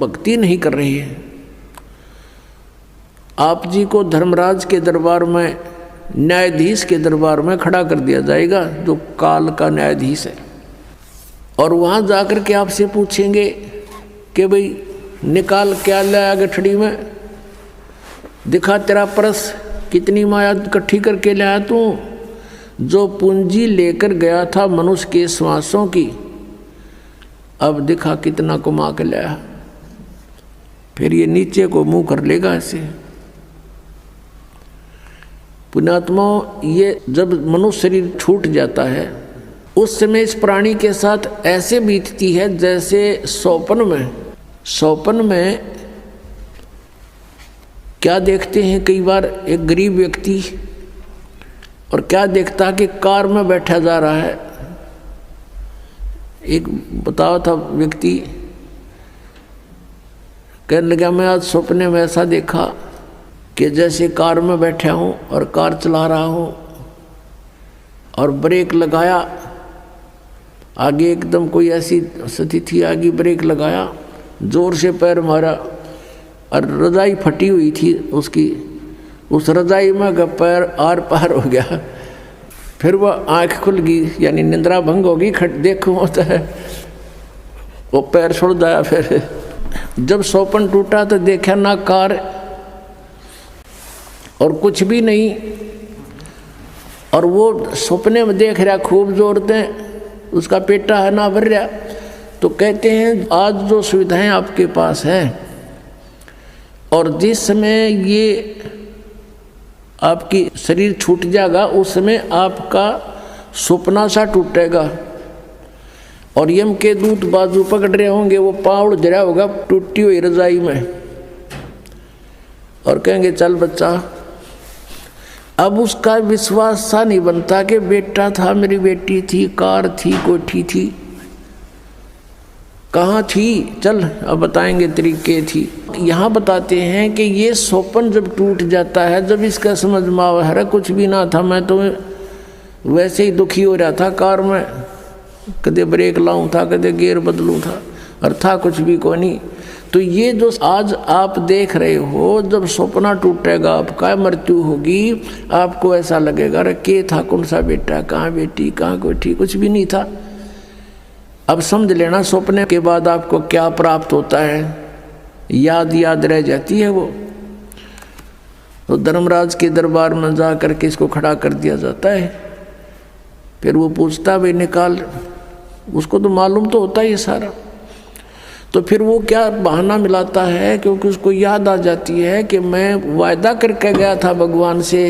भक्ति नहीं कर रही है। आप जी को धर्मराज के दरबार में, न्यायाधीश के दरबार में खड़ा कर दिया जाएगा, जो काल का न्यायाधीश है, और वहाँ जाकर के आपसे पूछेंगे कि भाई निकाल क्या लाया गठड़ी में, दिखा तेरा परस, कितनी माया इकट्ठी करके लाया तू, जो पूंजी लेकर गया था मनुष्य के श्वासों की, अब दिखा कितना कमा के लाया। फिर ये नीचे को मुंह कर लेगा ऐसे। पुण्यात्मा, ये जब मनुष्य शरीर छूट जाता है उस समय इस प्राणी के साथ ऐसे बीतती है जैसे सौपन में क्या देखते हैं कई बार एक गरीब व्यक्ति, और क्या देखता कि कार में बैठा जा रहा है। एक बताया था व्यक्ति, कहने लगा मैं आज सपने में ऐसा देखा कि जैसे कार में बैठा हूँ और कार चला रहा हूँ, और ब्रेक लगाया, आगे एकदम कोई ऐसी स्थिति आगे ब्रेक लगाया, जोर से पैर मारा और रजाई फटी हुई थी उसकी, उस रजाई में पैर आर पार हो गया। फिर वह आँख खुल गई, यानी निंद्रा भंग होगी, देखो होता है, वो पैर छोड़ दिया। फिर जब सौपन टूटा तो देखा ना कार और कुछ भी नहीं, और वो सपने में देख रहा खूब जोर से, उसका पेटा है ना भर रहा। तो कहते हैं आज जो सुविधाएं आपके पास है, और जिस समय ये आपकी शरीर छूट जाएगा उस समय आपका सपना सा टूटेगा, और यम के दूत बाजू पकड़ रहे होंगे, वो पाँव जरा होगा टूटी हुई रजाई में, और कहेंगे चल बच्चा। अब उसका विश्वास सा नहीं बनता कि बेटा था, मेरी बेटी थी, कार थी, कोठी थी, कहाँ थी, चल अब बताएंगे तरीके थी। यहाँ बताते हैं कि ये सौपन जब टूट जाता है, जब इसका समझ में आ कुछ भी ना था, मैं तो वैसे ही दुखी हो रहा था कार में, कदे ब्रेक लाऊं था, कदे गियर बदलूं था, और था कुछ भी को नहीं। तो ये जो आज आप देख रहे हो, जब सपना टूटेगा, आपका मृत्यु होगी, आपको ऐसा लगेगा अरे के था, कौन सा बेटा, कहाँ बेटी, कहाँ कोठी, कुछ भी नहीं था। अब समझ लेना सपने के बाद आपको क्या प्राप्त होता है, याद रह जाती है वो। तो धर्मराज के दरबार में जा करके इसको खड़ा कर दिया जाता है। फिर वो पूछता भाई निकाल, उसको तो मालूम तो होता ही है सारा। तो फिर वो क्या बहाना मिलाता है, क्योंकि उसको याद आ जाती है कि मैं वायदा करके गया था भगवान से,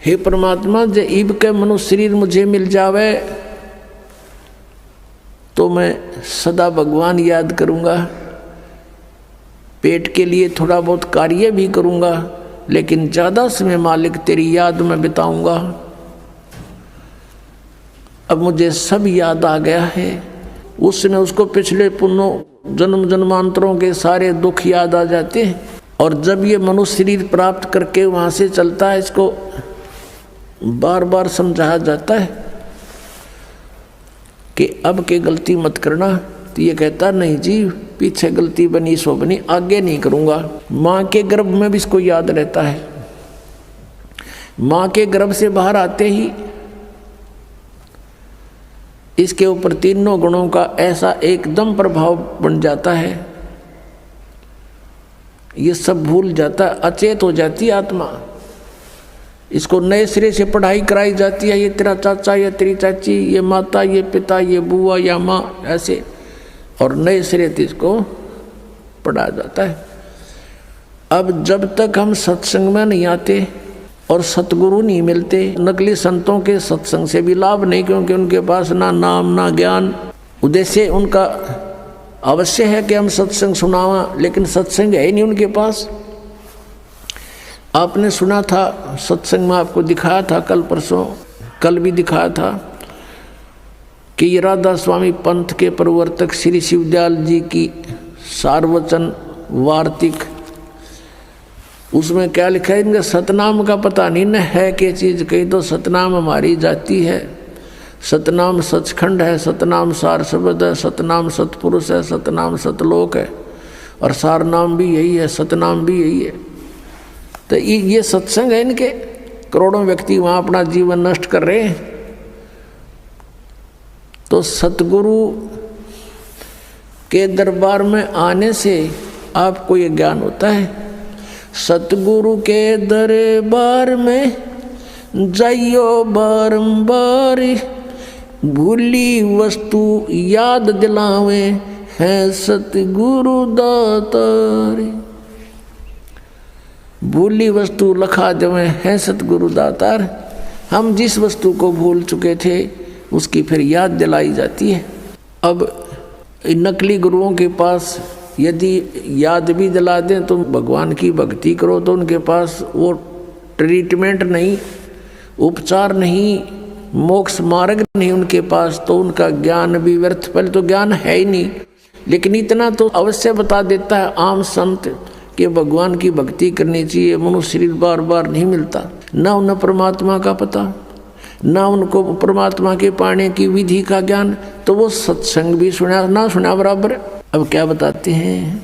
हे परमात्मा जे ईब के मनुष्य शरीर मुझे मिल जावे तो मैं सदा भगवान याद करूँगा, पेट के लिए थोड़ा बहुत कार्य भी करूँगा, लेकिन ज़्यादा समय मालिक तेरी याद में बिताऊँगा। अब मुझे सब याद आ गया है। उस समय उसको पिछले पुण्यों जन्म जन्मांतरों के सारे दुख याद आ जाते हैं, और जब ये मनुष्य शरीर प्राप्त करके वहाँ से चलता है, इसको बार बार समझाया जाता है कि अब के गलती मत करना। तो ये कहता नहीं जी, पीछे गलती बनी सो बनी, आगे नहीं करूँगा। माँ के गर्भ में भी इसको याद रहता है। माँ के गर्भ से बाहर आते ही इसके ऊपर तीनों गुणों का ऐसा एकदम प्रभाव बन जाता है, ये सब भूल जाता है, अचेत हो जाती है आत्मा। इसको नए सिरे से पढ़ाई कराई जाती है, ये तेरा चाचा, ये तेरी चाची, ये माता, ये पिता, ये बुआ या माँ, ऐसे, और नए सिरे से इसको पढ़ाया जाता है। अब जब तक हम सत्संग में नहीं आते और सतगुरु नहीं मिलते, नकली संतों के सत्संग से भी लाभ नहीं, क्योंकि उनके पास ना नाम ना ज्ञान। उद्देश्य उनका अवश्य है कि हम सत्संग सुनावा, लेकिन सत्संग है ही नहीं उनके पास। आपने सुना था सत्संग में, आपको दिखाया था कल भी दिखाया था कि ये राधा स्वामी पंथ के प्रवर्तक श्री शिवदयाल जी की सारवचन वार्तिक, उसमें क्या लिखा है, इनका सतनाम का पता नहीं न है क्या चीज़। कही तो सतनाम हमारी जाति है, सतनाम सचखंड है, सतनाम सार शब्द है, सतनाम सतपुरुष है, सतनाम सतलोक है। और सार नाम भी यही है, सतनाम भी यही है। तो ये सत्संग है इनके। करोड़ों व्यक्ति वहाँ अपना जीवन नष्ट कर रहे हैं। तो सतगुरु के दरबार में आने से आपको ये ज्ञान होता है। सतगुरु के दरबार में जाइयो बारंबार, भूली वस्तु याद दिलावे है सतगुरु दातार। भूली वस्तु लखा देवे है सतगुरु दातार। हम जिस वस्तु को भूल चुके थे उसकी फिर याद दिलाई जाती है। अब नकली गुरुओं के पास यदि याद भी दिला दें तो भगवान की भक्ति करो तो उनके पास वो ट्रीटमेंट नहीं, उपचार नहीं, मोक्ष मार्ग नहीं उनके पास, तो उनका ज्ञान भी व्यर्थ। पहले तो ज्ञान है ही नहीं, लेकिन इतना तो अवश्य बता देता है आम संत कि भगवान की भक्ति करनी चाहिए। मनुष्य शरीर बार बार नहीं मिलता, ना उन्हें परमात्मा का पता, ना उनको परमात्मा के पाने की विधि का ज्ञान, तो वो सत्संग भी सुना ना सुना बराबर। अब क्या बताते हैं,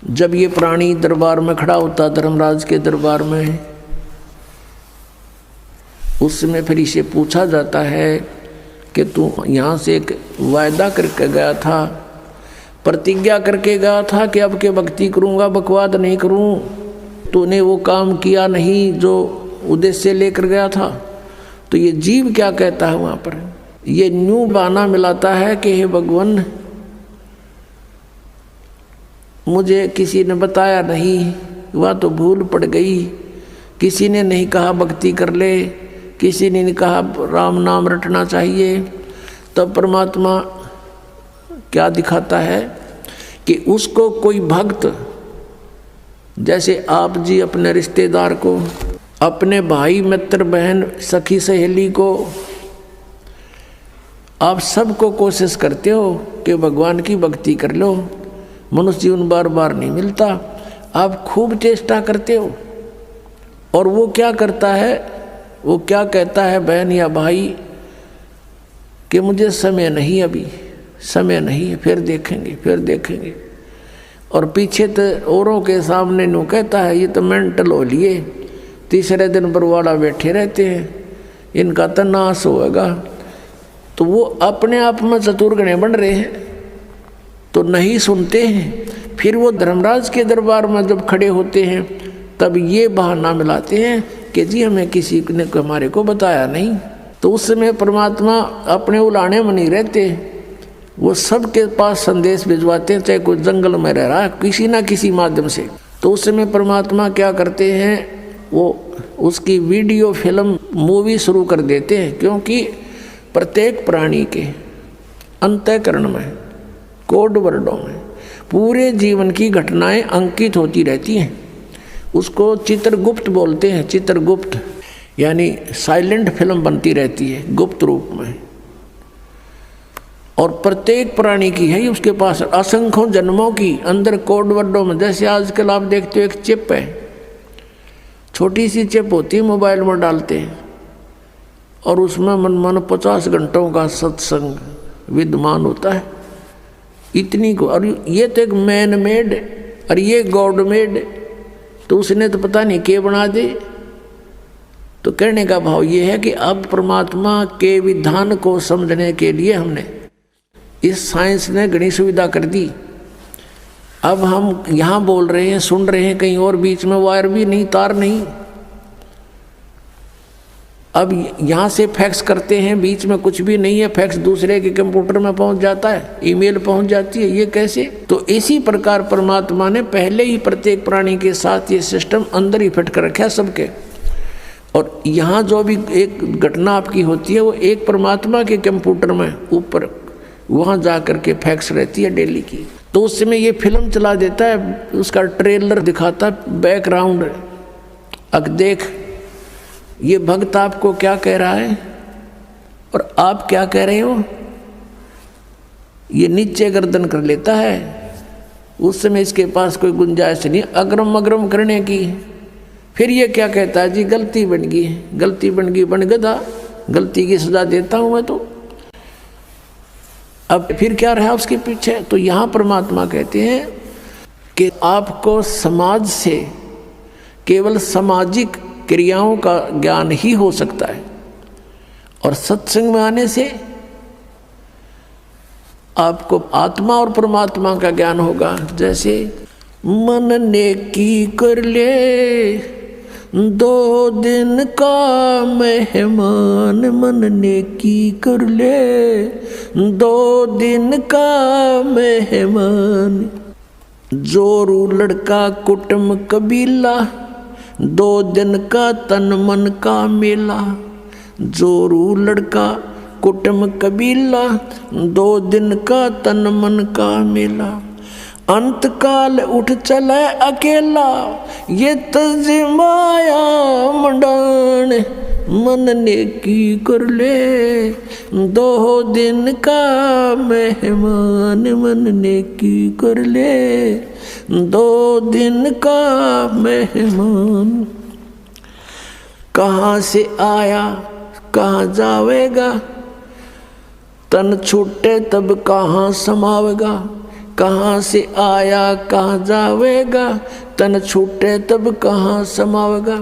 जब ये प्राणी दरबार में खड़ा होता, धर्मराज के दरबार में, उस समय फिर इसे पूछा जाता है कि तू यहाँ से एक वायदा करके गया था, प्रतिज्ञा करके गया था कि अब के भक्ति करूँगा, बकवाद नहीं करूँ, तूने वो काम किया नहीं जो उद्देश्य लेकर गया था। तो ये जीव क्या कहता है वहाँ पर, ये न्यू बहाना मिलाता है कि हे भगवान, मुझे किसी ने बताया नहीं, वह तो भूल पड़ गई, किसी ने नहीं कहा भक्ति कर ले, किसी ने नहीं कहा राम नाम रटना चाहिए। तब परमात्मा क्या दिखाता है कि उसको कोई भक्त, जैसे आप जी अपने रिश्तेदार को, अपने भाई मित्र बहन सखी सहेली को, आप सबको कोशिश करते हो कि भगवान की भक्ति कर लो, मनुष्य जीवन बार बार नहीं मिलता, आप खूब चेष्टा करते हो। और वो क्या करता है, वो क्या कहता है बहन या भाई कि मुझे समय नहीं, अभी समय नहीं है, फिर देखेंगे फिर देखेंगे। और पीछे तो औरों के सामने नो कहता है ये तो मेंटल हो लिए, तीसरे दिन बरवाड़ा बैठे रहते हैं, इनका तो नाश होगा। तो वो अपने आप में चतुर्गणे बन रहे हैं, तो नहीं सुनते हैं। फिर वो धर्मराज के दरबार में जब खड़े होते हैं तब ये बहाना मिलाते हैं कि जी हमें किसी ने हमारे को बताया नहीं। तो उस समय परमात्मा अपने उलाने में नहीं रहते, वो सबके पास संदेश भिजवाते हैं, चाहे कोई जंगल में रह रहा है किसी ना किसी माध्यम से। तो उस समय परमात्मा क्या करते हैं, वो उसकी वीडियो फिल्म मूवी शुरू कर देते हैं। क्योंकि प्रत्येक प्राणी के अंतःकरण में, कोड वर्डों में पूरे जीवन की घटनाएं अंकित होती रहती हैं। उसको चित्रगुप्त बोलते हैं, चित्रगुप्त यानी साइलेंट फिल्म बनती रहती है गुप्त रूप में। और प्रत्येक प्राणी की है उसके पास असंख्यों जन्मों की अंदर कोड वर्डों में। जैसे आजकल आप देखते हो एक चिप है, छोटी सी चिप होती है, मोबाइल में डालते हैं और उसमें मन 50 घंटों का सत्संग विद्यमान होता है, इतनी को। और ये तो एक मैन मेड और ये गॉड मेड, तो उसने तो पता नहीं क्या बना दे। तो कहने का भाव ये है कि अब परमात्मा के विधान को समझने के लिए हमने इस साइंस ने घनी सुविधा कर दी। अब हम यहाँ बोल रहे हैं, सुन रहे हैं, कहीं और बीच में वायर भी नहीं, तार नहीं। अब यहाँ से फैक्स करते हैं, बीच में कुछ भी नहीं है, फैक्स दूसरे के कंप्यूटर में पहुँच जाता है, ईमेल पहुँच जाती है। ये कैसे? तो इसी प्रकार परमात्मा ने पहले ही प्रत्येक प्राणी के साथ ये सिस्टम अंदर ही फिट कर रखा है सबके। और यहाँ जो भी एक घटना आपकी होती है वो एक परमात्मा के कंप्यूटर में ऊपर वहाँ जा कर के फैक्स रहती है डेली की। तो उस समय ये फिल्म चला देता है, उसका ट्रेलर दिखाता है, बैकग्राउंड। अब देख ये भक्त आपको क्या कह रहा है और आप क्या कह रहे हो। ये नीचे गर्दन कर लेता है। उस समय इसके पास कोई गुंजाइश नहीं अग्रम अग्रम करने की। फिर ये क्या कहता है, जी गलती बन गई, गलती बन गई, बन गधा, गलती की सजा देता हूँ मैं। तो अब फिर क्या रहा उसके पीछे? तो यहाँ परमात्मा कहते हैं कि आपको समाज से केवल सामाजिक क्रियाओं का ज्ञान ही हो सकता है, और सत्संग में आने से आपको आत्मा और परमात्मा का ज्ञान होगा। जैसे मन नेकी कर ले 2 दिन का मेहमान, मन नेकी कर ले 2 दिन का मेहमान। जोरू लड़का कुटुम कबीला 2 दिन का तन मन का मेला। जोरू लड़का कुटुम कबीला 2 दिन का तन मन का मेला। अंत काल उठ चले अकेला ये तजमाया मंडान। मन नेकी कर ले 2 दिन का मेहमान, मन नेकी कर ले 2 दिन का मेहमान। कहाँ से आया कहाँ जावेगा, तन छूटे तब कहाँ समावेगा। कहाँ से आया कहाँ जावेगा, तन छूटे तब कहाँ समावेगा।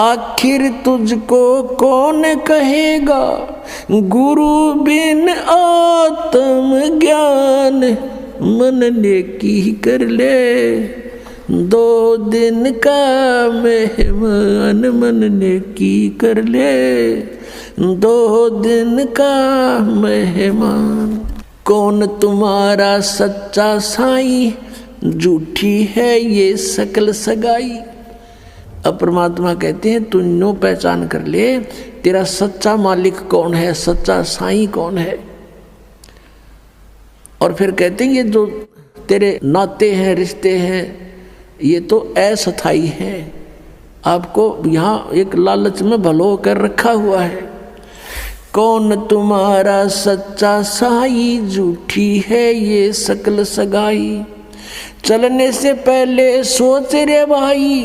आखिर तुझको कौन कहेगा, गुरु बिन आत्म ज्ञान। मन नेकी कर ले 2 दिन का मेहमान, मन नेकी कर ले 2 दिन का मेहमान। कौन तुम्हारा सच्चा साईं, झूठी है ये सकल सगाई। अब परमात्मा कहते हैं तू नो पहचान कर ले तेरा सच्चा मालिक कौन है, सच्चा साईं कौन है। और फिर कहते हैं ये जो तेरे नाते हैं, रिश्ते हैं, ये तो अस्थाई हैं। आपको यहाँ एक लालच में भलो कर रखा हुआ है। कौन तुम्हारा सच्चा साई, झूठी है ये सकल सगाई। चलने से पहले सोच रे भाई,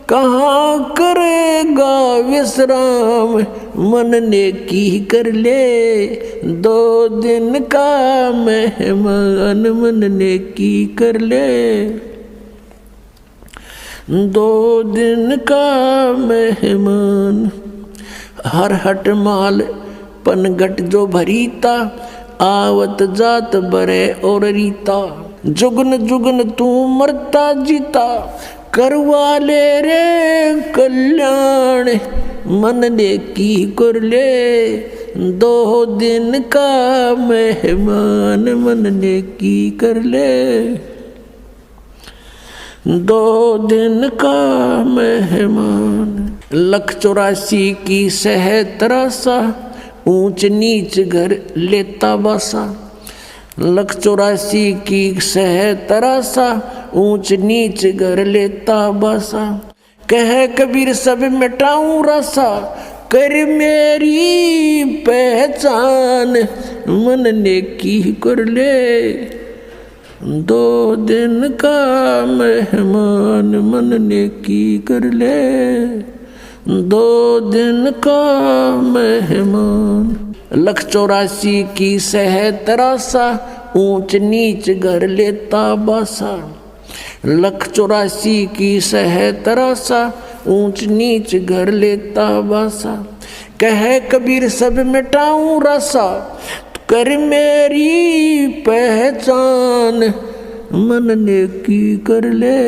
कहाँ करेगा विश्राम। मन नेकी कर ले 2 दिन का मेहमान, मन नेकी कर ले 2 दिन का मेहमान। हर हट माल पनघट जो भरीता, आवत जात बरे और रीता। जुगन जुगन तू मरता जीता, करवा ले रे कल्याण। मन नेकी कर ले 2 दिन का मेहमान, मन नेकी कर ले 2 दिन का मेहमान। 184 की सह तरासा, ऊंच नीच घर लेता बासा। 184 की सह तरासा, ऊंच नीच घर लेता बासा। कह कबीर सब मिटाऊं रासा, कर मेरी पहचान। मन नेकी कर ले 2 दिन का मेहमान, मन नेकी कर ले 2 दिन का मेहमान। 184 की सह तरासा, ऊंच नीच घर लेता बासा। 184 की सह तरासा, ऊंच नीच घर लेता बासा। कह कबीर सब मिटाऊं रासा, कर मेरी पहचान। मन नेकी कर ले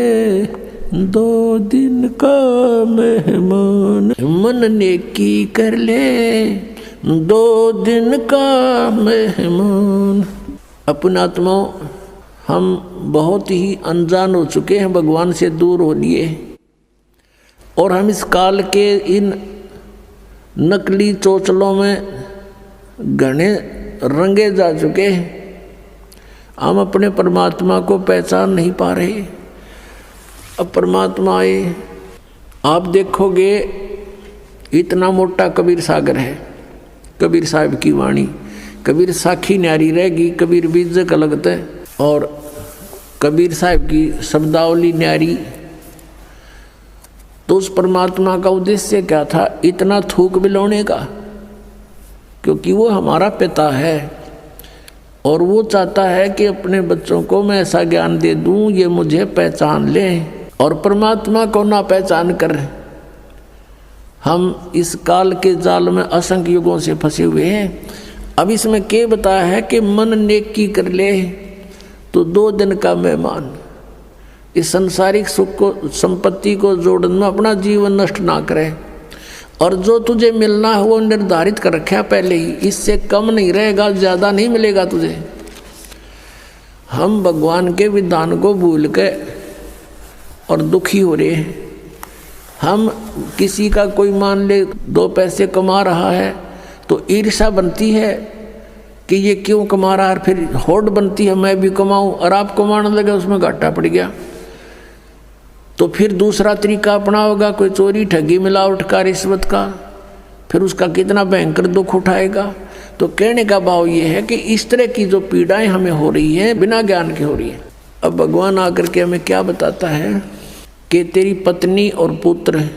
2 दिन का मेहमान, मन नेकी कर ले 2 दिन का मेहमान। अपना आत्माओं, हम बहुत ही अनजान हो चुके हैं, भगवान से दूर हो लिए, और हम इस काल के इन नकली चोचलों में घने रंगे जा चुके हैं। हम अपने परमात्मा को पहचान नहीं पा रहे। अब परमात्मा आए, आप देखोगे इतना मोटा कबीर सागर है, कबीर साहब की वाणी। कबीर साखी न्यारी रहेगी, कबीर बीजक लगता है, और कबीर साहब की शब्दावली न्यारी। तो उस परमात्मा का उद्देश्य क्या था इतना थूक बिलोने का? क्योंकि वो हमारा पिता है, और वो चाहता है कि अपने बच्चों को मैं ऐसा ज्ञान दे दूं ये मुझे पहचान लें, और परमात्मा को ना पहचान कर हम इस काल के जाल में असंख्य युगों से फंसे हुए हैं। अब इसमें क्या बताया है कि मन नेकी कर ले तो 2 दिन का मेहमान। इस संसारिक सुख को, संपत्ति को जोड़ने में अपना जीवन नष्ट ना करे, और जो तुझे मिलना है वो निर्धारित कर रखा पहले ही, इससे कम नहीं रहेगा, ज़्यादा नहीं मिलेगा तुझे। हम भगवान के विधान को भूल के और दुखी हो रहे हैं। हम किसी का कोई मान ले 2 पैसे कमा रहा है तो ईर्ष्या बनती है कि ये क्यों कमा रहा है, फिर होड़ बनती है मैं भी कमाऊं, और आप कमाने लगे उसमें घाटा पड़ गया तो फिर दूसरा तरीका अपनाओगा, कोई चोरी ठगी मिलावट का रिश्वत का, फिर उसका कितना भयंकर दुख उठाएगा। तो कहने का भाव ये है कि इस तरह की जो पीड़ाएं हमें हो रही हैं बिना ज्ञान के हो रही हैं। अब भगवान आकर के हमें क्या बताता है कि तेरी पत्नी और पुत्र,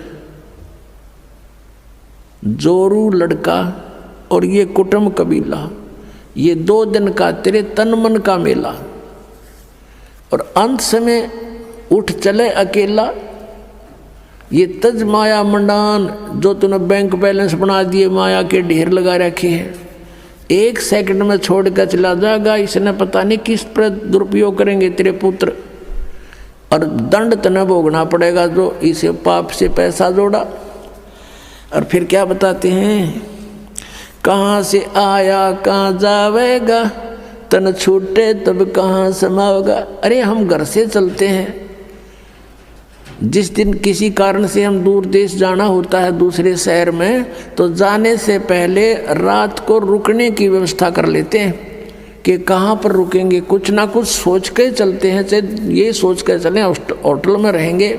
जोरू लड़का और ये कुटुंब कबीला, ये 2 दिन का तेरे तन मन का मेला, और अंत समय उठ चले अकेला। ये तज माया मंडान जो तूने बैंक बैलेंस बना दिए, माया के ढेर लगा रखे हैं, 1 सेकंड में छोड़ कर चला जाएगा। इसने पता नहीं किस पर दुरुपयोग करेंगे तेरे पुत्र, और दंड तने भोगना पड़ेगा जो इसे पाप से पैसा जोड़ा। और फिर क्या बताते हैं, कहाँ से आया कहाँ जावेगा, तन छूटे तब कहाँ समाओगा। अरे हम घर से चलते हैं, जिस दिन किसी कारण से हम दूर देश जाना होता है दूसरे शहर में, तो जाने से पहले रात को रुकने की व्यवस्था कर लेते हैं कि कहाँ पर रुकेंगे, कुछ ना कुछ सोच के चलते हैं। चाहे ये सोच कर चलें होटल में रहेंगे,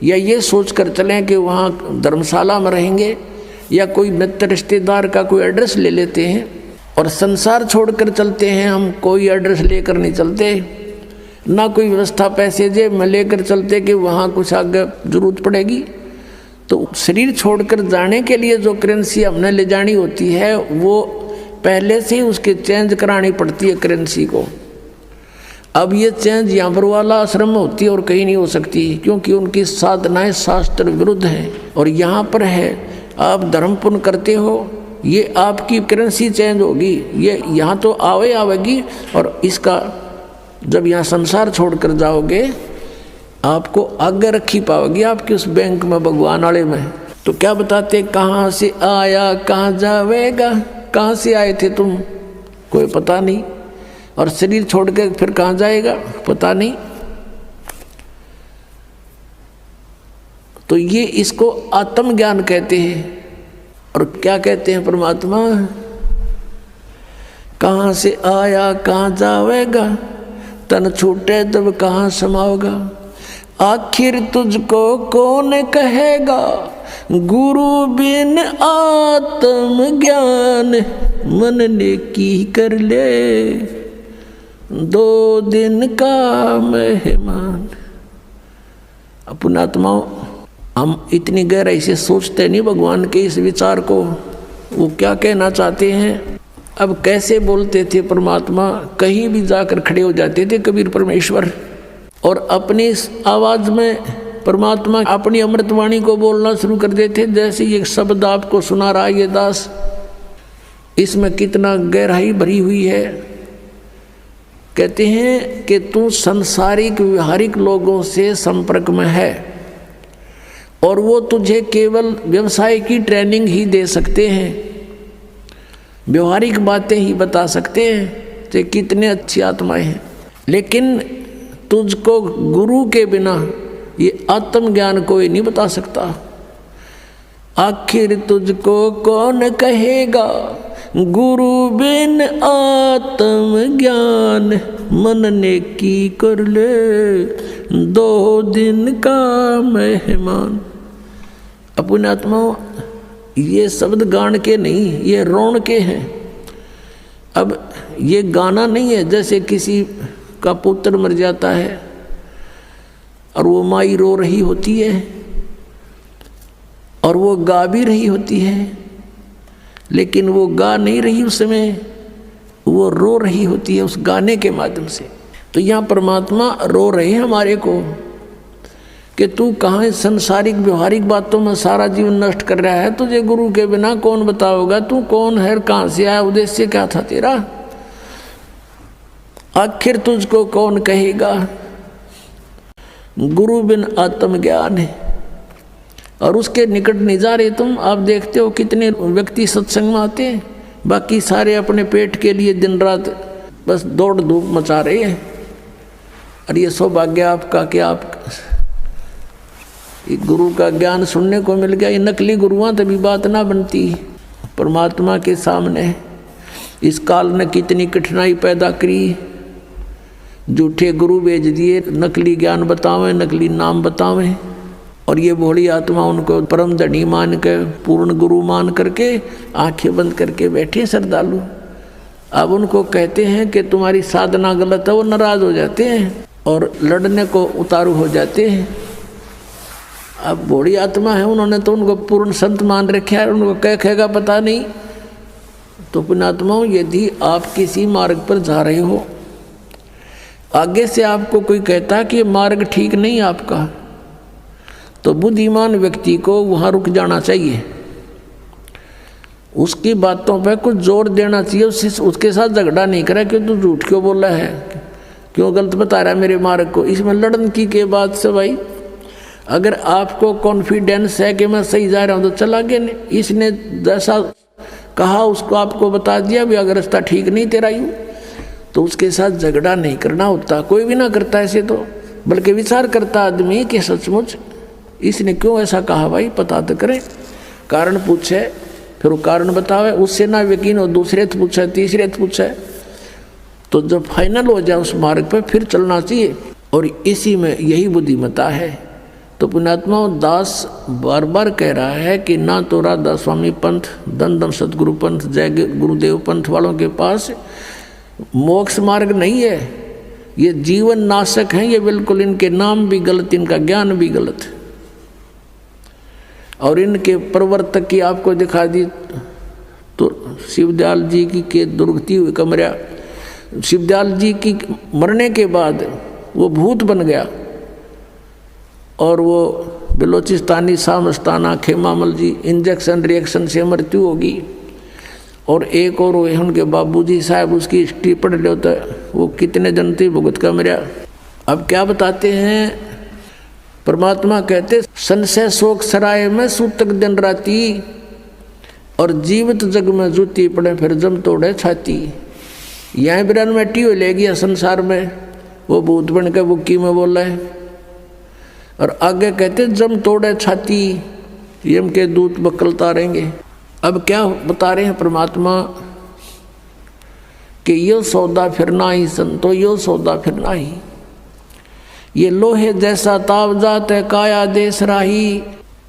या ये सोच कर चलें कि वहाँ धर्मशाला में रहेंगे, या कोई मित्र रिश्तेदार का कोई एड्रेस ले लेते हैं। और संसार छोड़कर चलते हैं हम, कोई एड्रेस लेकर नहीं चलते, ना कोई व्यवस्था पैसे जेब में लेकर चलते कि वहाँ कुछ आगे जरूरत पड़ेगी। तो शरीर छोड़कर जाने के लिए जो करेंसी हमने ले जानी होती है वो पहले से ही उसके चेंज करानी पड़ती है करेंसी को। अब ये चेंज यहाँ पर वाला आश्रम में होती है और कहीं नहीं हो सकती, क्योंकि उनकी साधनाएं शास्त्र विरुद्ध हैं। और यहाँ पर है आप धर्म पुण्य करते हो, ये आपकी करेंसी चेंज होगी, ये यहाँ तो आवेगी, और इसका जब यहाँ संसार छोड़कर जाओगे आपको आगे रखी पाओगी आपकी उस बैंक में, भगवान वाले में। तो क्या बताते, कहाँ से आया कहाँ जावेगा, कहाँ से आए थे तुम कोई पता नहीं, और शरीर छोड़ के फिर कहाँ जाएगा पता नहीं। तो ये इसको आत्मज्ञान कहते हैं। और क्या कहते हैं परमात्मा, कहाँ से आया कहाँ जावेगा, तन छूटे तब कहाँ समाओगा। आखिर तुझको कौन कहेगा, गुरु बिन आत्म ज्ञान, मन ने की कर ले 2 दिन का मेहमान। अपना आत्माओं, हम इतनी गहराई से सोचते नहीं भगवान के इस विचार को, वो क्या कहना चाहते हैं। अब कैसे बोलते थे परमात्मा, कहीं भी जाकर खड़े हो जाते थे कबीर परमेश्वर, और अपनी आवाज़ में परमात्मा अपनी अमृतवाणी को बोलना शुरू कर देते। जैसे ये शब्द आपको सुना रहा है ये दास, इसमें कितना गहराई भरी हुई है। कहते हैं कि तू संसारिक व्यवहारिक लोगों से संपर्क में है, और वो तुझे केवल व्यवसाय की ट्रेनिंग ही दे सकते हैं, व्यवहारिक बातें ही बता सकते हैं कि कितने अच्छी आत्माएं हैं। लेकिन तुझको गुरु के बिना ये आत्मज्ञान कोई नहीं बता सकता। आखिर तुझको कौन कहेगा, गुरु बिन आत्म ज्ञान, मन ने की कर ले 2 दिन का मेहमान। अपने आत्माओं, ये शब्द गान के नहीं, ये रोण के हैं। अब ये गाना नहीं है, जैसे किसी का पुत्र मर जाता है और वो माई रो रही होती है और वो गा भी रही होती है, लेकिन वो गा नहीं रही उस समय, वो रो रही होती है उस गाने के माध्यम से। तो यहाँ परमात्मा रो रहे हैं हमारे को कि तू कहाँ इस संसारिक व्यवहारिक बातों में सारा जीवन नष्ट कर रहा है, तुझे गुरु के बिना कौन बताओगा, तू कौन है, कहाँ से आया, उद्देश्य क्या था तेरा, आखिर तुझको कौन कहेगा। गुरु बिन आत्मज्ञान है और उसके निकट नहीं जा रहे तुम। आप देखते हो कितने व्यक्ति सत्संग में आते हैं, बाकी सारे अपने पेट के लिए दिन रात बस दौड़ धूप मचा रहे हैं। और ये सौभाग्य आपका कि आप गुरु का ज्ञान सुनने को मिल गया। ये नकली गुरुआं तभी बात ना बनती परमात्मा के सामने। इस काल ने कितनी कठिनाई पैदा करी, झूठे गुरु भेज दिए, नकली ज्ञान बतावें, नकली नाम बतावें, और ये भोली आत्मा उनको परम धनी मान के पूर्ण गुरु मान करके आंखें बंद करके बैठे श्रद्धालु। अब उनको कहते हैं कि तुम्हारी साधना गलत है, वो नाराज हो जाते हैं और लड़ने को उतारू हो जाते हैं। अब भोली आत्मा है, उन्होंने तो उनको पूर्ण संत मान रखा है, उनको क्या कहेगा पता नहीं। तो पुण्यात्माओं, यदि आप किसी मार्ग पर जा रहे हो, आगे से आपको कोई कहता कि मार्ग ठीक नहीं आपका, तो बुद्धिमान व्यक्ति को वहाँ रुक जाना चाहिए, उसकी बातों पे कुछ जोर देना चाहिए, उसके साथ झगड़ा नहीं करा कि तू झूठ क्यों बोला है, क्यों गलत बता रहा है मेरे मार्ग को। इसमें लड़न की के बाद से भाई, अगर आपको कॉन्फिडेंस है कि मैं सही जा रहा हूँ तो चला गया, नहीं इसने जैसा कहा उसको आपको बता दिया भी अगर रास्ता ठीक नहीं तेरा यूँ, तो उसके साथ झगड़ा नहीं करना होता। कोई भी ना करता ऐसे तो, बल्कि विचार करता आदमी कि सचमुच इसने क्यों ऐसा कहा, भाई पता तो करें, कारण पूछे, फिर वो कारण बतावे, उससे ना यकीन हो दूसरे तो पूछे, तीसरे तो पूछे, तो जब फाइनल हो जाए उस मार्ग पर फिर चलना चाहिए। और इसी में यही बुद्धिमता है। तो पुण्यात्मा दास बार बार कह रहा है कि ना तो राधा स्वामी पंथ, दन दम सतगुरु पंथ, जय गुरुदेव पंथ वालों के पास मोक्ष मार्ग नहीं है, ये जीवन नाशक हैं, ये बिल्कुल इनके नाम भी गलत, इनका ज्ञान भी गलत। और इनके प्रवर्तक की आपको दिखा दी तो शिवदयाल जी की के दुर्गति हुई कमरा, शिवदयाल जी की मरने के बाद वो भूत बन गया और वो बलोचिस्तानी सामस्ताना खेमामल जी इंजेक्शन रिएक्शन से मृत्यु होगी। और एक और हुए उनके बाबूजी साहब, उसकी हिस्ट्री पढ़ लो तो वो कितने जनती भुगत का मरा। अब क्या बताते हैं परमात्मा, कहते संशय शोक सराय में सूतक दिन राती, और जीवित जग में जूती पड़े फिर जम तोड़े छाती। यहाँ बिरान मैटी हो लेगी संसार में, वो भूत बन के बुक्की में बोला है। और आगे कहते जम तोड़े छाती, यम के दूत बकल तारेंगे। अब क्या बता रहे हैं परमात्मा कि यो सौदा फिर ना ही संतो, यो सौदा फिर ना ही, ये लोहे जैसा ताव जात है काया देश राही,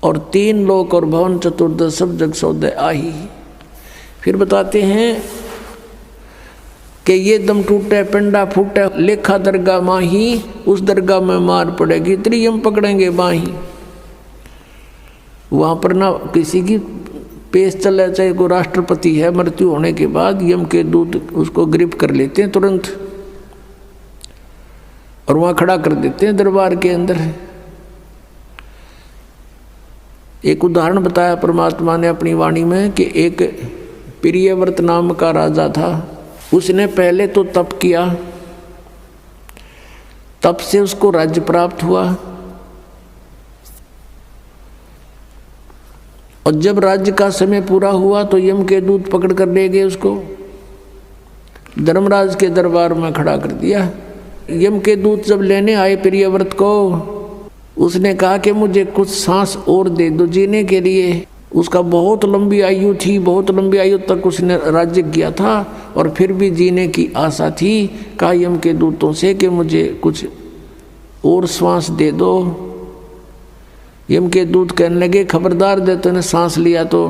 और तीन लोक और भवन चतुर्दश सब जग सौदे आही। फिर बताते हैं कि ये दम टूटे पिंडा फूटे लेखा दरगाह माही, उस दरगाह में मार पड़ेगी त्रियम पकड़ेंगे बाही। वहाँ पर ना किसी की पेश चले, चाहे कोई राष्ट्रपति है, मृत्यु होने के बाद यम के दूत उसको गिरफ्त कर लेते हैं तुरंत और वहाँ खड़ा कर देते हैं दरबार के अंदर। एक उदाहरण बताया परमात्मा ने अपनी वाणी में कि एक प्रियव्रत नाम का राजा था, उसने पहले तो तप किया, तप से उसको राज्य प्राप्त हुआ, और जब राज्य का समय पूरा हुआ तो यम के दूत पकड़ कर ले गए उसको, धर्मराज के दरबार में खड़ा कर दिया। यम के दूत जब लेने आए प्रियव्रत को, उसने कहा कि मुझे कुछ सांस और दे दो जीने के लिए। उसका बहुत लंबी आयु थी, बहुत लंबी आयु तक उसने राज्य किया था और फिर भी जीने की आशा थी। कहा यम के दूतों से कि मुझे कुछ और श्वास दे दो। यम के दूत कहने लगे खबरदार, दे तूने सांस लिया तो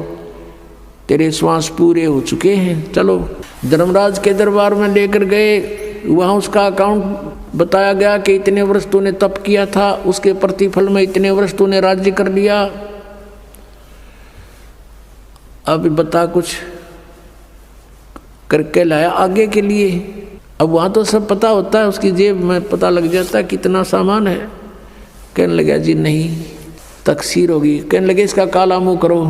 तेरे श्वास पूरे हो चुके हैं, चलो। धर्मराज के दरबार में लेकर गए, वहाँ उसका अकाउंट बताया गया कि इतने वर्ष तूने तप किया था, उसके प्रतिफल में इतने वर्ष तूने राज्य कर लिया। अब बता कुछ, करके लाया आगे के लिए। अब वहाँ तो सब पता होता है, उसकी जेब में पता लग जाता है कितना सामान है। कहने लगा जी नहीं, तकसीर होगी। कहने लगे इसका काला मुंह करो।